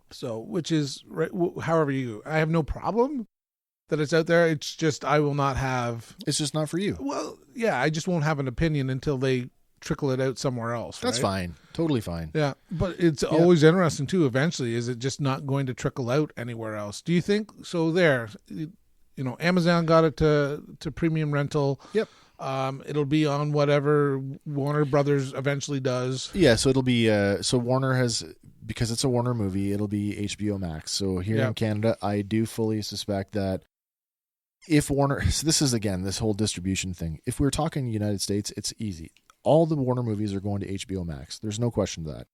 So, which is right. However I have no problem that it's out there. It's just I will not have. It's just not for you. Well, yeah, I just won't have an opinion until they trickle it out somewhere else. That's fine. Totally fine. Yeah, but it's always interesting too. Eventually, is it just not going to trickle out anywhere else? Do you think so? There, Amazon got it to premium rental. Yep. It'll be on whatever Warner Brothers eventually does. Yeah, so it'll be so Warner has, because it's a Warner movie, it'll be HBO Max. So here in Canada, I do fully suspect that if Warner, so this is again this whole distribution thing. If we're talking United States, it's easy. All the Warner movies are going to HBO Max. There's no question to that.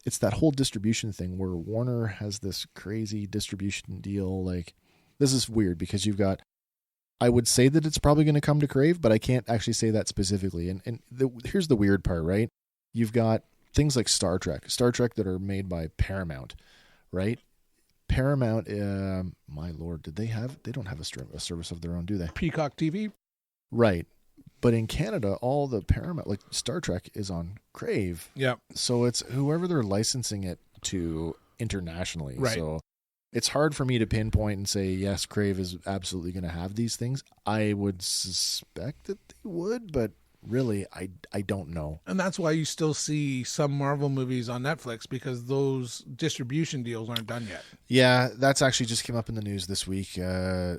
It's that whole distribution thing where Warner has this crazy distribution deal. Like, this is weird because you've got, I would say that it's probably going to come to Crave, but I can't actually say that specifically. And here's the weird part, right? You've got things like Star Trek that are made by Paramount, right? Paramount, my Lord, they don't have a service of their own, do they? Peacock TV. Right. But in Canada, all the Paramount, like Star Trek, is on Crave. Yeah. So it's whoever they're licensing it to internationally. Right. So it's hard for me to pinpoint and say, yes, Crave is absolutely going to have these things. I would suspect that they would, but really, I don't know. And that's why you still see some Marvel movies on Netflix, because those distribution deals aren't done yet. Yeah, that's actually just came up in the news this week.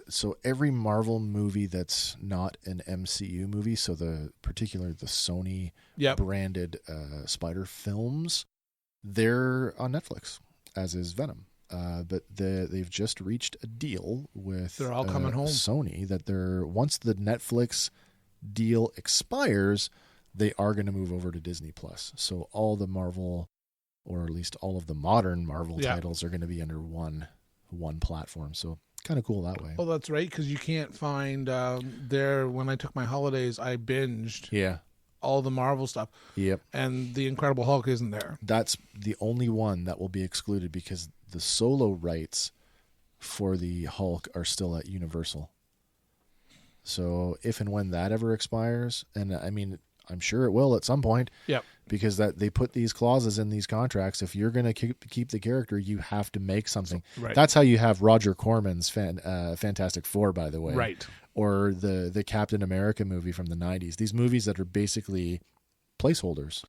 So every Marvel movie that's not an MCU movie, so the Sony branded Spider films, they're on Netflix, as is Venom. But they've just reached a deal with they're all coming home. Sony that once the Netflix deal expires, they are going to move over to Disney Plus. So all the Marvel, or at least all of the modern Marvel titles, are going to be under one platform. So kind of cool that way. Oh, that's right, because you can't find when I took my holidays, I binged all the Marvel stuff. Yep. And the Incredible Hulk isn't there. That's the only one that will be excluded because the solo rights for the Hulk are still at Universal. So if and when that ever expires, and I mean, I'm sure it will at some point, because they put these clauses in these contracts. If you're going to keep the character, you have to make something. Right. That's how you have Roger Corman's Fantastic Four, by the way. Right. Or the Captain America movie from the 90s. These movies that are basically placeholders.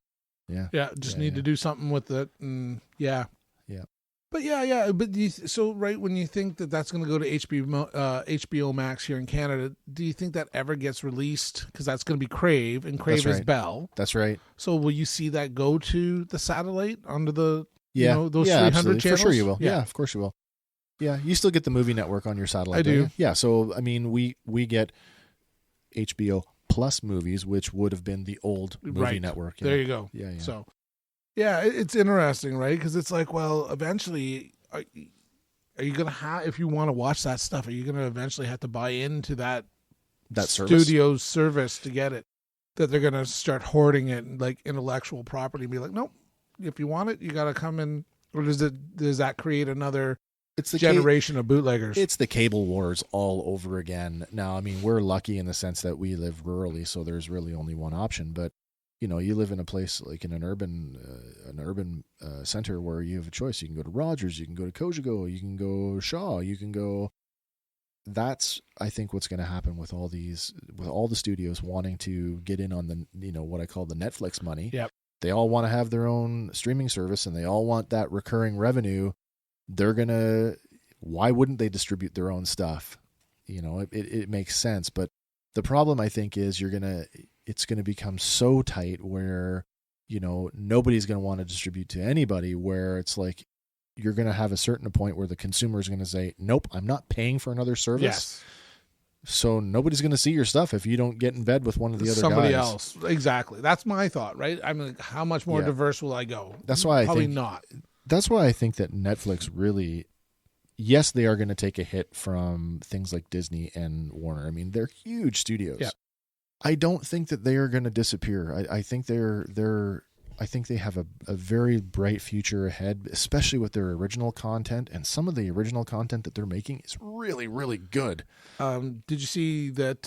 Yeah. Yeah, need to do something with it. And Yeah. But but when you think that that's going to go to HBO Max here in Canada, do you think that ever gets released? Because that's going to be Crave, and Crave is Bell. That's right. So will you see that go to the satellite under the those 300 absolutely. channels? For sure you will. Yeah, of course you will. Yeah, you still get the movie network on your satellite. I do. Yeah, so I mean, we get HBO Plus movies, which would have been the old movie network. There you go. Yeah. So. Yeah, it's interesting, right? Because it's like, well, eventually, are you going to have, if you want to watch that stuff, are you going to eventually have to buy into that studio's service to get it? That they're going to start hoarding it like intellectual property and be like, nope, if you want it, you got to come and Or does that create another It's the generation of bootleggers? It's the cable wars all over again. Now, I mean, we're lucky in the sense that we live rurally, so there's really only one option. But you live in a place like in an urban center where you have a choice. You can go to Rogers, you can go to Cogeco, you can go Shaw, you can go. That's, I think, what's going to happen with all the studios wanting to get in on the what I call the Netflix money. Yep. They all want to have their own streaming service, and they all want that recurring revenue. Why wouldn't they distribute their own stuff? It makes sense. But the problem, I think, is it's going to become so tight where, nobody's going to want to distribute to anybody, where it's like, you're going to have a certain point where the consumer is going to say, nope, I'm not paying for another service. Yes. So nobody's going to see your stuff if you don't get in bed with one of the other Somebody guys. else. Exactly. That's my thought, right? I mean, how much more diverse will I go? That's why Probably not. That's why I think that Netflix really, yes, they are going to take a hit from things like Disney and Warner. I mean, they're huge studios. Yeah. I don't think that they are going to disappear. I think I think they have a very bright future ahead, especially with their original content. And some of the original content that they're making is really, really good. Did you see that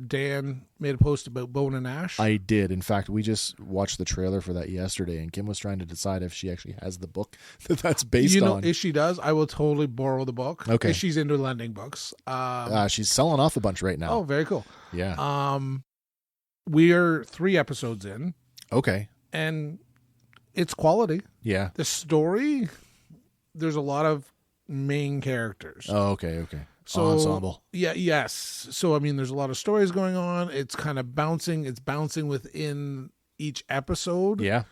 Dan made a post about Bone and Ash? I did. In fact, we just watched the trailer for that yesterday, and Kim was trying to decide if she actually has the book that's based on. If she does, I will totally borrow the book. Okay. If she's into lending books. She's selling off a bunch right now. Oh, very cool. Yeah. We are 3 episodes in. Okay. And it's quality. Yeah. The story, there's a lot of main characters. Oh, okay. So, ensemble. Yeah, yes. So, I mean, there's a lot of stories going on. It's kind of bouncing. It's bouncing within each episode. Yeah.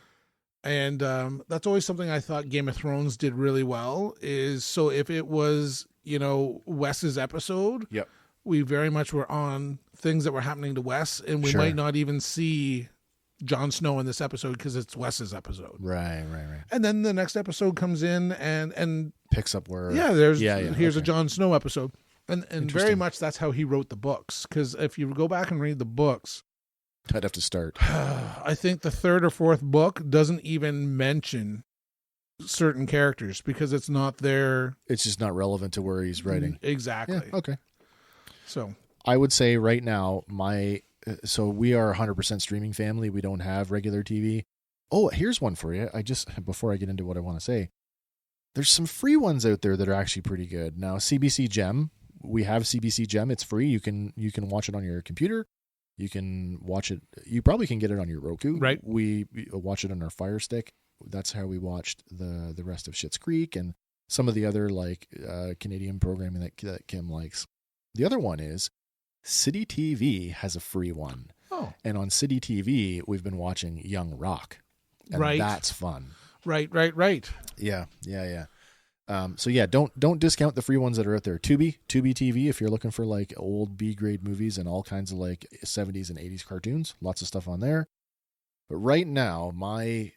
And that's always something I thought Game of Thrones did really well is, so if it was, Wes's episode, yep, we very much were on things that were happening to Wes, and we might not even see Jon Snow in this episode because it's Wes's episode. Right. And then the next episode comes in and picks up where here's a Jon Snow episode. And very much that's how he wrote the books, because if you go back and read the books, I'd have to start. I think the 3rd or 4th book doesn't even mention certain characters because it's not their... It's just not relevant to where he's writing. Exactly. Yeah, okay. So I would say right now, so we are 100% streaming family. We don't have regular TV. Oh, here's one for you. Before I get into what I want to say, there's some free ones out there that are actually pretty good. Now, CBC Gem, we have CBC Gem. It's free. You can watch it on your computer. You can watch it. You probably can get it on your Roku. Right. We watch it on our Fire Stick. That's how we watched the rest of Schitt's Creek and some of the other Canadian programming that Kim likes. The other one is City TV has a free one. Oh. And on City TV, we've been watching Young Rock. And that's fun. Right. Yeah. So yeah, don't discount the free ones that are out there. Tubi TV, if you're looking for old B-grade movies and all kinds of 70s and 80s cartoons, lots of stuff on there. But right now, my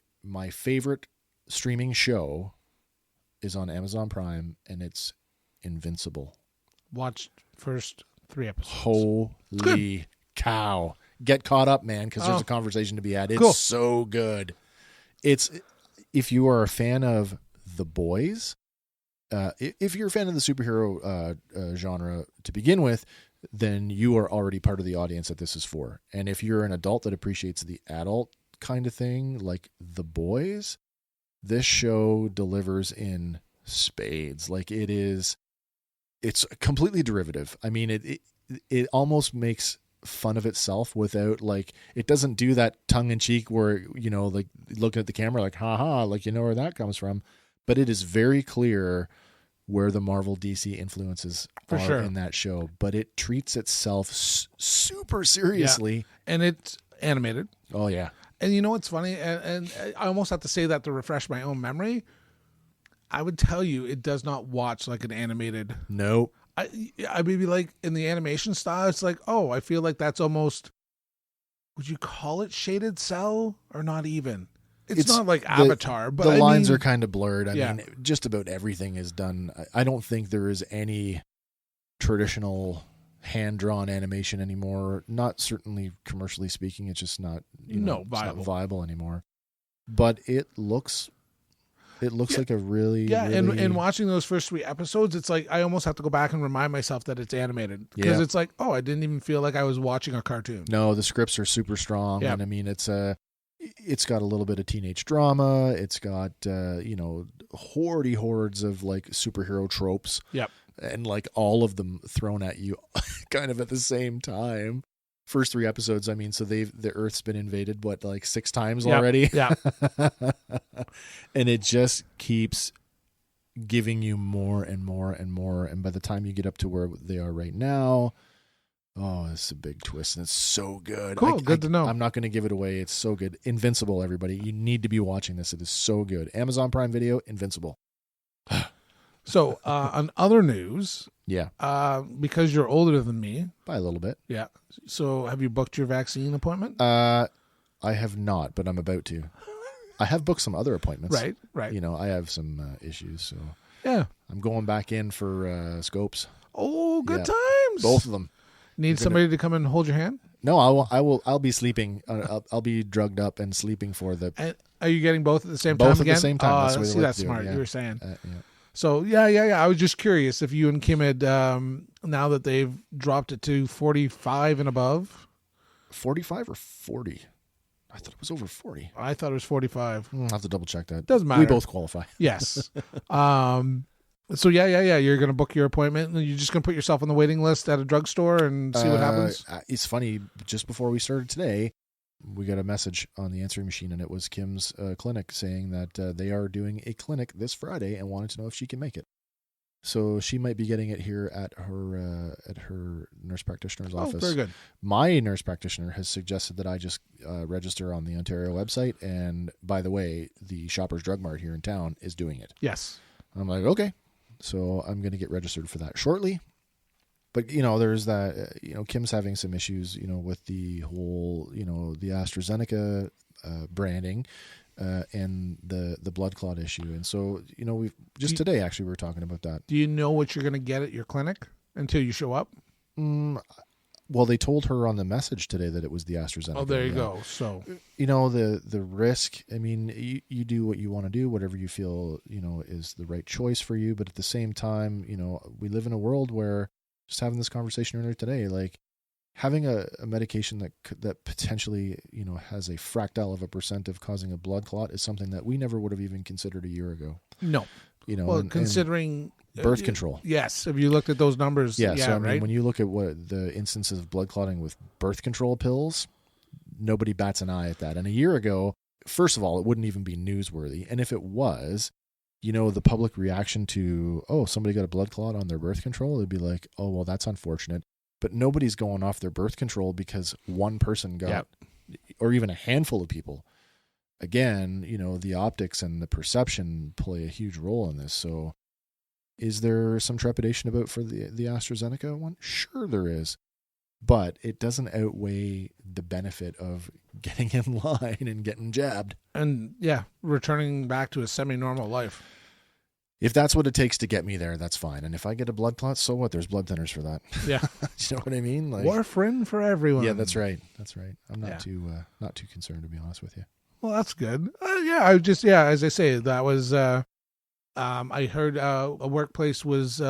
favorite streaming show is on Amazon Prime, and it's Invincible. Watched first 3 episodes. Holy cow. Get caught up, man, because there's a conversation to be had. It's cool. So good. If you are a fan of The Boys, if you're a fan of the superhero genre to begin with, then you are already part of the audience that this is for. And if you're an adult that appreciates the adult kind of thing, like The Boys, this show delivers in spades. It's completely derivative. I mean, it almost makes fun of itself without it doesn't do that tongue in cheek where, looking at the camera haha, where that comes from. But it is very clear where the Marvel DC influences are in that show. But it treats itself super seriously. Yeah. And it's animated. Oh, yeah. And you know what's funny? And I almost have to say that to refresh my own memory. I would tell you it does not watch like an animated. Nope. I maybe in the animation style, it's I feel like that's almost, would you call it shaded cell or not even? It's not like Avatar, but the lines are kind of blurred. I Yeah. mean, just about everything is done. I don't think there is any traditional hand-drawn animation anymore. Not certainly commercially speaking. It's just not, viable. It's not viable anymore. But it looks It looks like a really and watching those first 3 episodes, it's like I almost have to go back and remind myself that it's animated because it's like, oh, I didn't even feel like I was watching a cartoon. No, the scripts are super strong, and I mean it's got a little bit of teenage drama. It's got hordes of like superhero tropes. Yep. And like all of them thrown at you kind of at the same time. First 3 episodes, I mean, so the Earth's been invaded, like 6 times already? Yeah. And it just keeps giving you more and more and more. And by the time you get up to where they are right now, it's a big twist. And it's so good. Cool, good to know. I'm not going to give it away. It's so good. Invincible, everybody. You need to be watching this. It is so good. Amazon Prime Video, Invincible. So, on other news, because you're older than me. By a little bit. Yeah. So, have you booked your vaccine appointment? I have not, but I'm about to. I have booked some other appointments. Right. I have some issues, so yeah, I'm going back in for scopes. Oh, good times. Both of them. Need somebody to come and hold your hand? No, I'll be sleeping. I'll be drugged up and sleeping for the. And are you getting both at the same time again? Both at the same time. That's smart. You were saying. So, yeah. I was just curious if you and Kim had, now that they've dropped it to 45 and above. 45 or 40? I thought it was over 40. I thought it was 45. I'll have to double check that. Doesn't matter. We both qualify. Yes. So, yeah. You're going to book your appointment and you're just going to put yourself on the waiting list at a drugstore and see what happens? It's funny. Just before we started today, we got a message on the answering machine, and it was Kim's clinic saying that they are doing a clinic this Friday and wanted to know if she can make it. So she might be getting it here at her nurse practitioner's office. Very good. My nurse practitioner has suggested that I just register on the Ontario website. And by the way, the Shoppers Drug Mart here in town is doing it. Yes. I'm like, okay. So I'm going to get registered for that shortly. But, there's that, Kim's having some issues, with the whole, the AstraZeneca branding and the blood clot issue. And so, we've just today, actually, we were talking about that. Do you know what you're going to get at your clinic until you show up? Well, they told her on the message today that it was the AstraZeneca. Oh, there you go. So, the risk, I mean, you do what you want to do, whatever you feel, is the right choice for you. But at the same time, we live in a world where, just having this conversation earlier today, like having a medication that potentially, has a fractile of a % of causing a blood clot is something that we never would have even considered a year ago. No. Well, considering birth control. Yes. Have you looked at those numbers? Yeah. So, I mean, right? when you look at what the instances of blood clotting with birth control pills, nobody bats an eye at that. And a year ago, first of all, it wouldn't even be newsworthy. And if it was, the public reaction to, somebody got a blood clot on their birth control, it'd be like, oh, well, that's unfortunate. But nobody's going off their birth control because one person got, or even a handful of people. Again, the optics and the perception play a huge role in this. So is there some trepidation about for the AstraZeneca one? Sure there is. But it doesn't outweigh the benefit of getting in line and getting jabbed. And returning back to a semi-normal life. If that's what it takes to get me there, that's fine. And if I get a blood clot, so what? There's blood thinners for that. Yeah. You know what I mean? Like, warfarin for everyone. Yeah, that's right. I'm not too concerned, to be honest with you. Well, that's good. As I say, that was, I heard a workplace was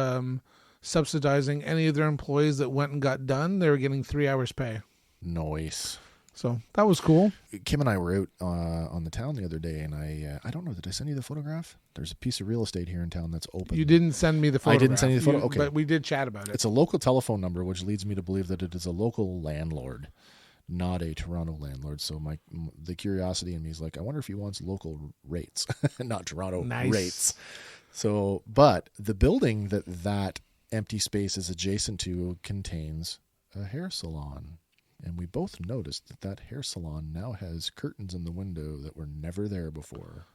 subsidizing any of their employees that went and got done. They were getting 3 hours pay. Nice. So that was cool. Kim and I were out on the town the other day, and I don't know, did I send you the photograph? There's a piece of real estate here in town that's open. You didn't send me the photograph. I didn't send you the photo? Okay. But we did chat about it. It's a local telephone number, which leads me to believe that it is a local landlord, not a Toronto landlord. So the curiosity in me is like, I wonder if he wants local rates, not Toronto rates. So, but the building that empty space is adjacent to contains a hair salon. And we both noticed that hair salon now has curtains in the window that were never there before.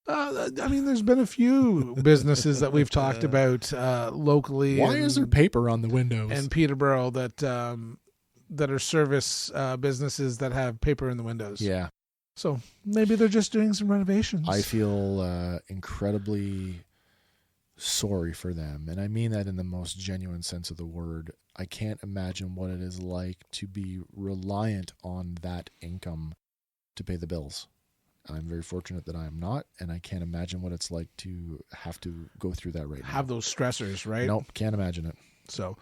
There's been a few businesses that we've talked about locally. Why is there paper on the windows? And Peterborough that are service businesses that have paper in the windows. Yeah. So maybe they're just doing some renovations. I feel incredibly sorry for them. And I mean that in the most genuine sense of the word. I can't imagine what it is like to be reliant on that income to pay the bills. I'm very fortunate that I am not, and I can't imagine what it's like to have to go through that right now. Have those stressors, right? Nope, can't imagine it. So,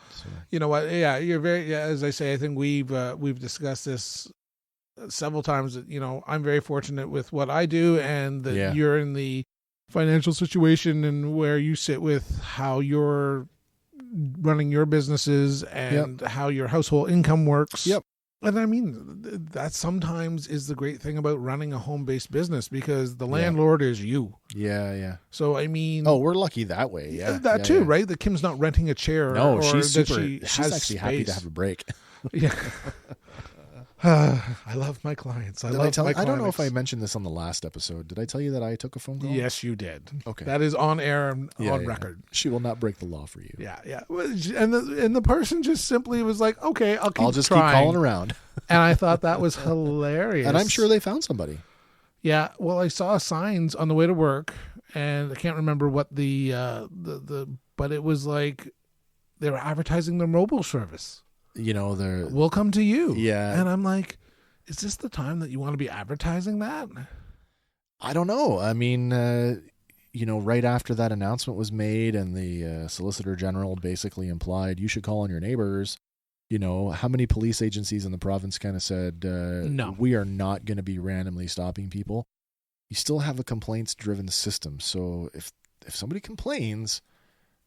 you know what? Yeah, you're very. Yeah, as I say, I think we've discussed this several times. That, you know, I'm very fortunate with what I do, and that you're in the financial situation and where you sit with how you're running your businesses and how your household income works. Yep. And I mean, that sometimes is the great thing about running a home-based business, because the landlord is you. Yeah, yeah. So, I mean... Oh, we're lucky that way, yeah. That too, right? That Kim's not renting a chair. No, or she's that super... she's actually happy to have a break. Yeah. I love my clients. I don't know if I mentioned this on the last episode. Did I tell you that I took a phone call? Yes, you did. Okay. That is on air and on record. She will not break the law for you. Yeah, yeah. And the person just simply was like, okay, I'll just keep calling around. And I thought that was hilarious. And I'm sure they found somebody. Yeah. Well, I saw signs on the way to work, and I can't remember what but it was like they were advertising their mobile service. You know, we'll come to you. Yeah. And I'm like, is this the time that you want to be advertising that? I don't know. I mean, you know, right after that announcement was made and the Solicitor General basically implied you should call on your neighbors, you know, how many police agencies in the province kind of said, no, we are not going to be randomly stopping people. You still have a complaints-driven system. So if somebody complains,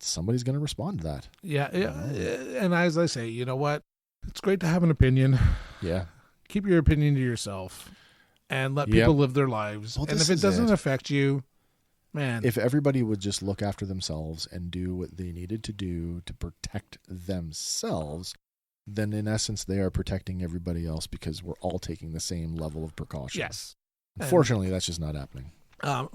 somebody's going to respond to that. Yeah. And as I say, you know what? It's great to have an opinion. Yeah. Keep your opinion to yourself and let people live their lives. Well, and if it doesn't affect you, man. If everybody would just look after themselves and do what they needed to do to protect themselves, then in essence, they are protecting everybody else, because we're all taking the same level of precaution. Yes. Unfortunately, that's just not happening.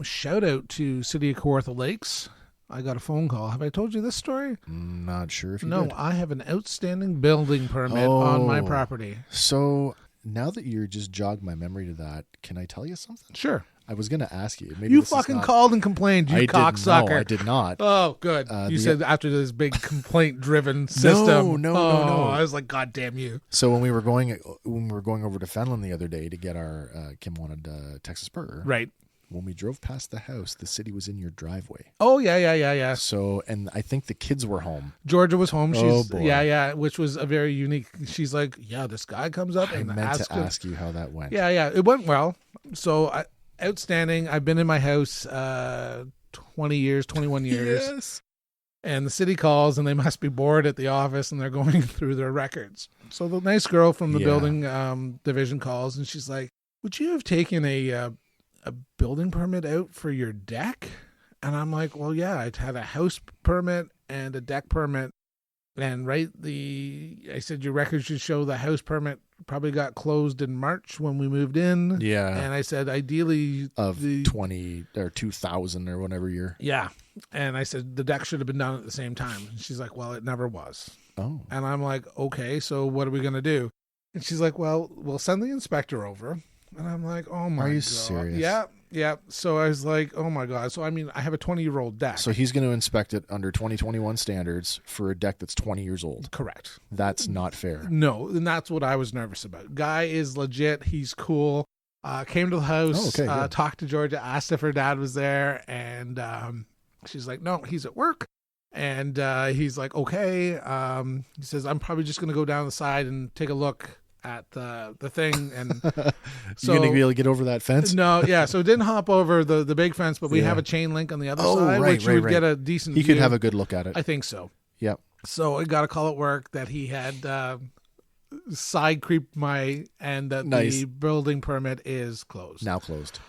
Shout out to City of Kawartha Lakes. I got a phone call. Have I told you this story? Not sure if you did. No, I have an outstanding building permit on my property. So now that you're just jogged my memory to that, can I tell you something? Sure. I was going to ask you. Maybe you fucking called and complained, you cocksucker. No, I did not. Oh, good. You said after this big complaint-driven system. No. I was like, God damn you. So when we were going over to Fenland the other day to get our Kim wanted Texas burger. Right. When we drove past the house, the city was in your driveway. Oh, yeah. So, and I think the kids were home. Georgia was home. Oh, boy. Yeah, which was a very unique. She's like, yeah, this guy comes up and ask you how that went. Yeah, it went well. So, outstanding. I've been in my house 21 years. Yes. And the city calls, and they must be bored at the office, and they're going through their records. So the nice girl from the building division calls, and she's like, would you have taken a building permit out for your deck? And I'm like, well, yeah, I had a house permit and a deck permit. And I said, your records should show the house permit probably got closed in March when we moved in. Yeah. And I said, ideally of 20 or 2000 or whatever year. Yeah. And I said, the deck should have been done at the same time. And she's like, well, it never was. Oh. And I'm like, okay, so what are we going to do? And she's like, well, we'll send the inspector over. And I'm like, oh my God. Are you serious? Yeah. So I was like, oh my God. So, I mean, I have a 20-year-old deck. So he's going to inspect it under 2021 standards for a deck that's 20 years old. Correct. That's not fair. No, and that's what I was nervous about. Guy is legit. He's cool. Came to the house, talked to Georgia, asked if her dad was there. And she's like, no, he's at work. And he's like, okay. He says, I'm probably just going to go down the side and take a look at the thing. And so you're gonna be able to get over that fence? No, yeah. So it didn't hop over the big fence, but we have a chain link on the other side, which you would get a decent He view. could have a good look at it. I think so. Yep. So I got a call at work that he had side creeped and that the building permit is closed. Now closed.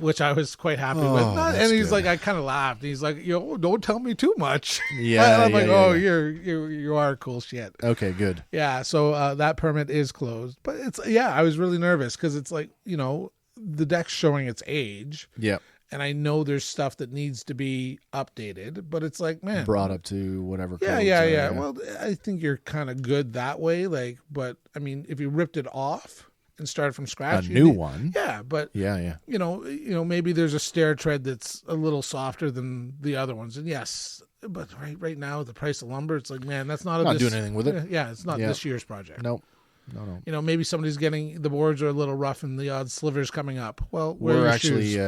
Which I was quite happy with. And he's like, I kind of laughed. He's like, don't tell me too much. Yeah. And I'm like, you are cool shit. Okay, good. Yeah. So that permit is closed, but I was really nervous because it's like, the deck's showing its age. Yep. And I know there's stuff that needs to be updated, but it's like, man, brought up to whatever. Yeah. Well, I think you're kind of good that way. Like, but I mean, if you ripped it off and started from scratch, a new one. Yeah, but yeah. Maybe there's a stair tread that's a little softer than the other ones, and yes, but right now the price of lumber, it's like, man, that's not doing anything with it. Yeah, it's not this year's project. Nope. No. You know, maybe somebody's getting, the boards are a little rough and the odd slivers coming up. Well, we're actually,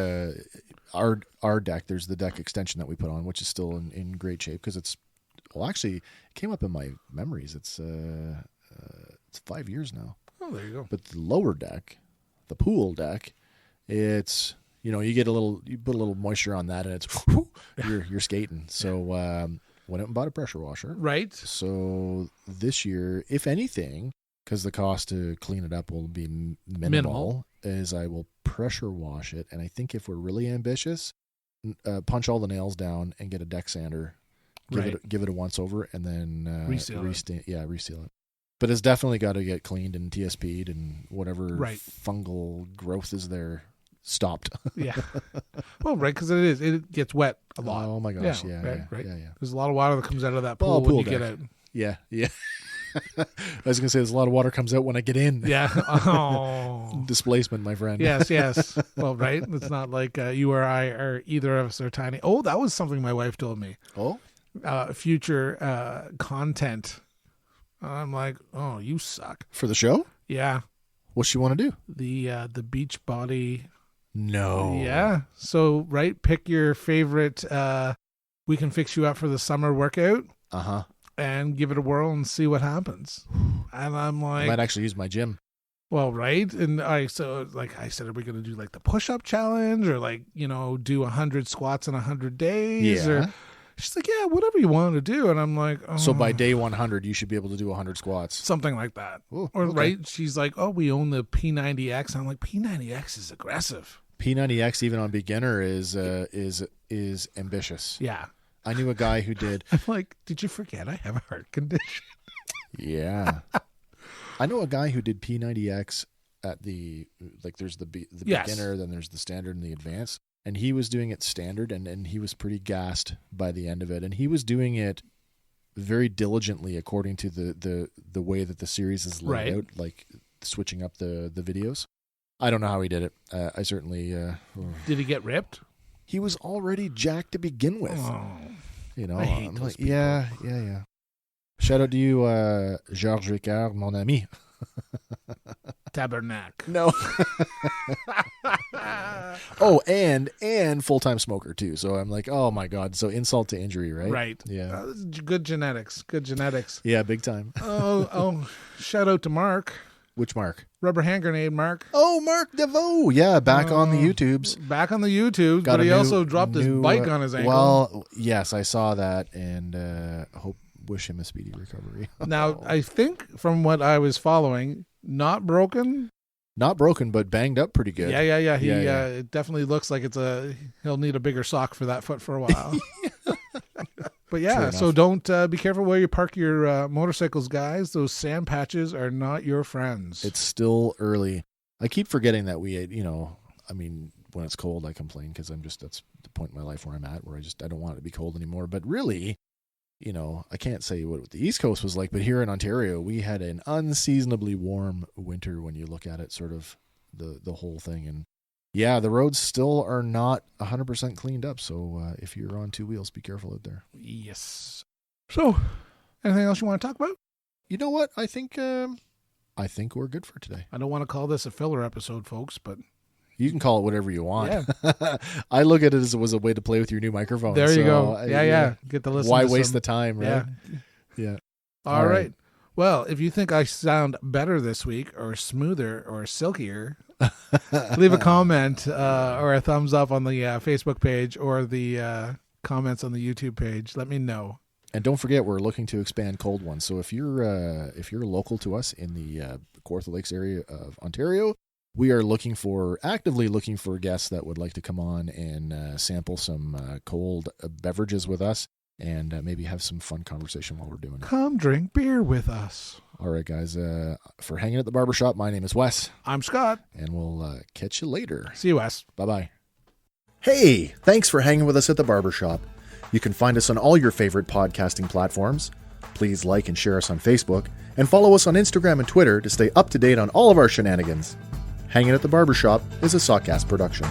our deck, there's the deck extension that we put on, which is still in great shape because it's, well, actually, it came up in my memories. It's 5 years now. Oh, there you go. But the lower deck, the pool deck, it's, you know, you put a little moisture on that and it's, you're skating. So, went out and bought a pressure washer. Right. So this year, if anything, because the cost to clean it up will be minimal, is I will pressure wash it. And I think if we're really ambitious, punch all the nails down and get a deck sander, give it a once over, and then reseal it. But it's definitely got to get cleaned and TSP'd and whatever fungal growth is there stopped. Yeah. Well, right, because it gets wet a lot. Oh my gosh, yeah. There's a lot of water that comes out of that pool when you get out. Yeah. I was going to say there's a lot of water comes out when I get in. Yeah. Oh. Displacement, my friend. Yes. Well, right. It's not like you or I or either of us are tiny. Oh, that was something my wife told me. Oh? Future content. I'm like, oh, you suck. For the show? Yeah. What's she want to do? The beach body. No. Yeah. So, pick your favorite we can fix you up for the summer workout. Uh-huh. And give it a whirl and see what happens. And I'm like, I might actually use my gym. Well, right. And I said, are we going to do like the push-up challenge or do 100 squats in 100 days? Yeah. Or she's like, yeah, whatever you want to do. And I'm like, oh. So by day 100, you should be able to do 100 squats. Something like that. Ooh, or okay. right. She's like, oh, we own the P90X. I'm like, P90X is aggressive. P90X, even on beginner, is ambitious. Yeah. I knew a guy who did. I'm like, did you forget I have a heart condition? Yeah. I know a guy who did P90X at there's the beginner, then there's the standard and the advanced. And he was doing it standard and he was pretty gassed by the end of it. And he was doing it very diligently according to the way that the series is laid out, like switching up the videos. I don't know how he did it. I certainly... Did he get ripped? He was already jacked to begin with. Oh, I hate those people. Yeah. Shout out to you, Georges Ricard, mon ami. Tabernacle. No. Oh, and full-time smoker too. So I'm like, oh my God. So insult to injury, right? Right. Yeah. Good genetics. Yeah, big time. Oh, shout out to Mark. Which Mark? Rubber hand grenade, Mark. Oh, Mark DeVoe. Yeah, back on the YouTubes. Back on the YouTubes, but he also dropped his bike on his ankle. Well, yes, I saw that, and wish him a speedy recovery. Now, I think from what I was following, not broken. Not broken, but banged up pretty good. Yeah. It definitely looks like he'll need a bigger sock for that foot for a while. But yeah, so don't be careful where you park your motorcycles, guys. Those sand patches are not your friends. It's still early. I keep forgetting that when it's cold, I complain because that's the point in my life where I'm at, where I don't want it to be cold anymore. But really, I can't say what the East Coast was like, but here in Ontario, we had an unseasonably warm winter when you look at it, sort of the whole thing. And yeah, the roads still are not 100% cleaned up. So if you're on two wheels, be careful out there. Yes. So, anything else you want to talk about? You know what? I think we're good for today. I don't want to call this a filler episode, folks, but you can call it whatever you want. Yeah. I look at it as it was a way to play with your new microphone. There you go. Yeah. Get to listen. Why waste the time, right? Yeah. All right. Well, if you think I sound better this week, or smoother, or silkier, leave a comment or a thumbs up on the Facebook page or the comments on the YouTube page. Let me know. And don't forget, we're looking to expand cold ones. So if you're local to us in the Kawartha Lakes area of Ontario, we are actively looking for guests that would like to come on and sample some cold beverages with us and maybe have some fun conversation while we're doing it. Come drink beer with us. All right, guys. For Hanging at the Barbershop, my name is Wes. I'm Scott. And we'll catch you later. See you, Wes. Bye-bye. Hey, thanks for hanging with us at the Barbershop. You can find us on all your favorite podcasting platforms. Please like and share us on Facebook, and follow us on Instagram and Twitter to stay up to date on all of our shenanigans. Hanging at the Barbershop is a Sawcast production.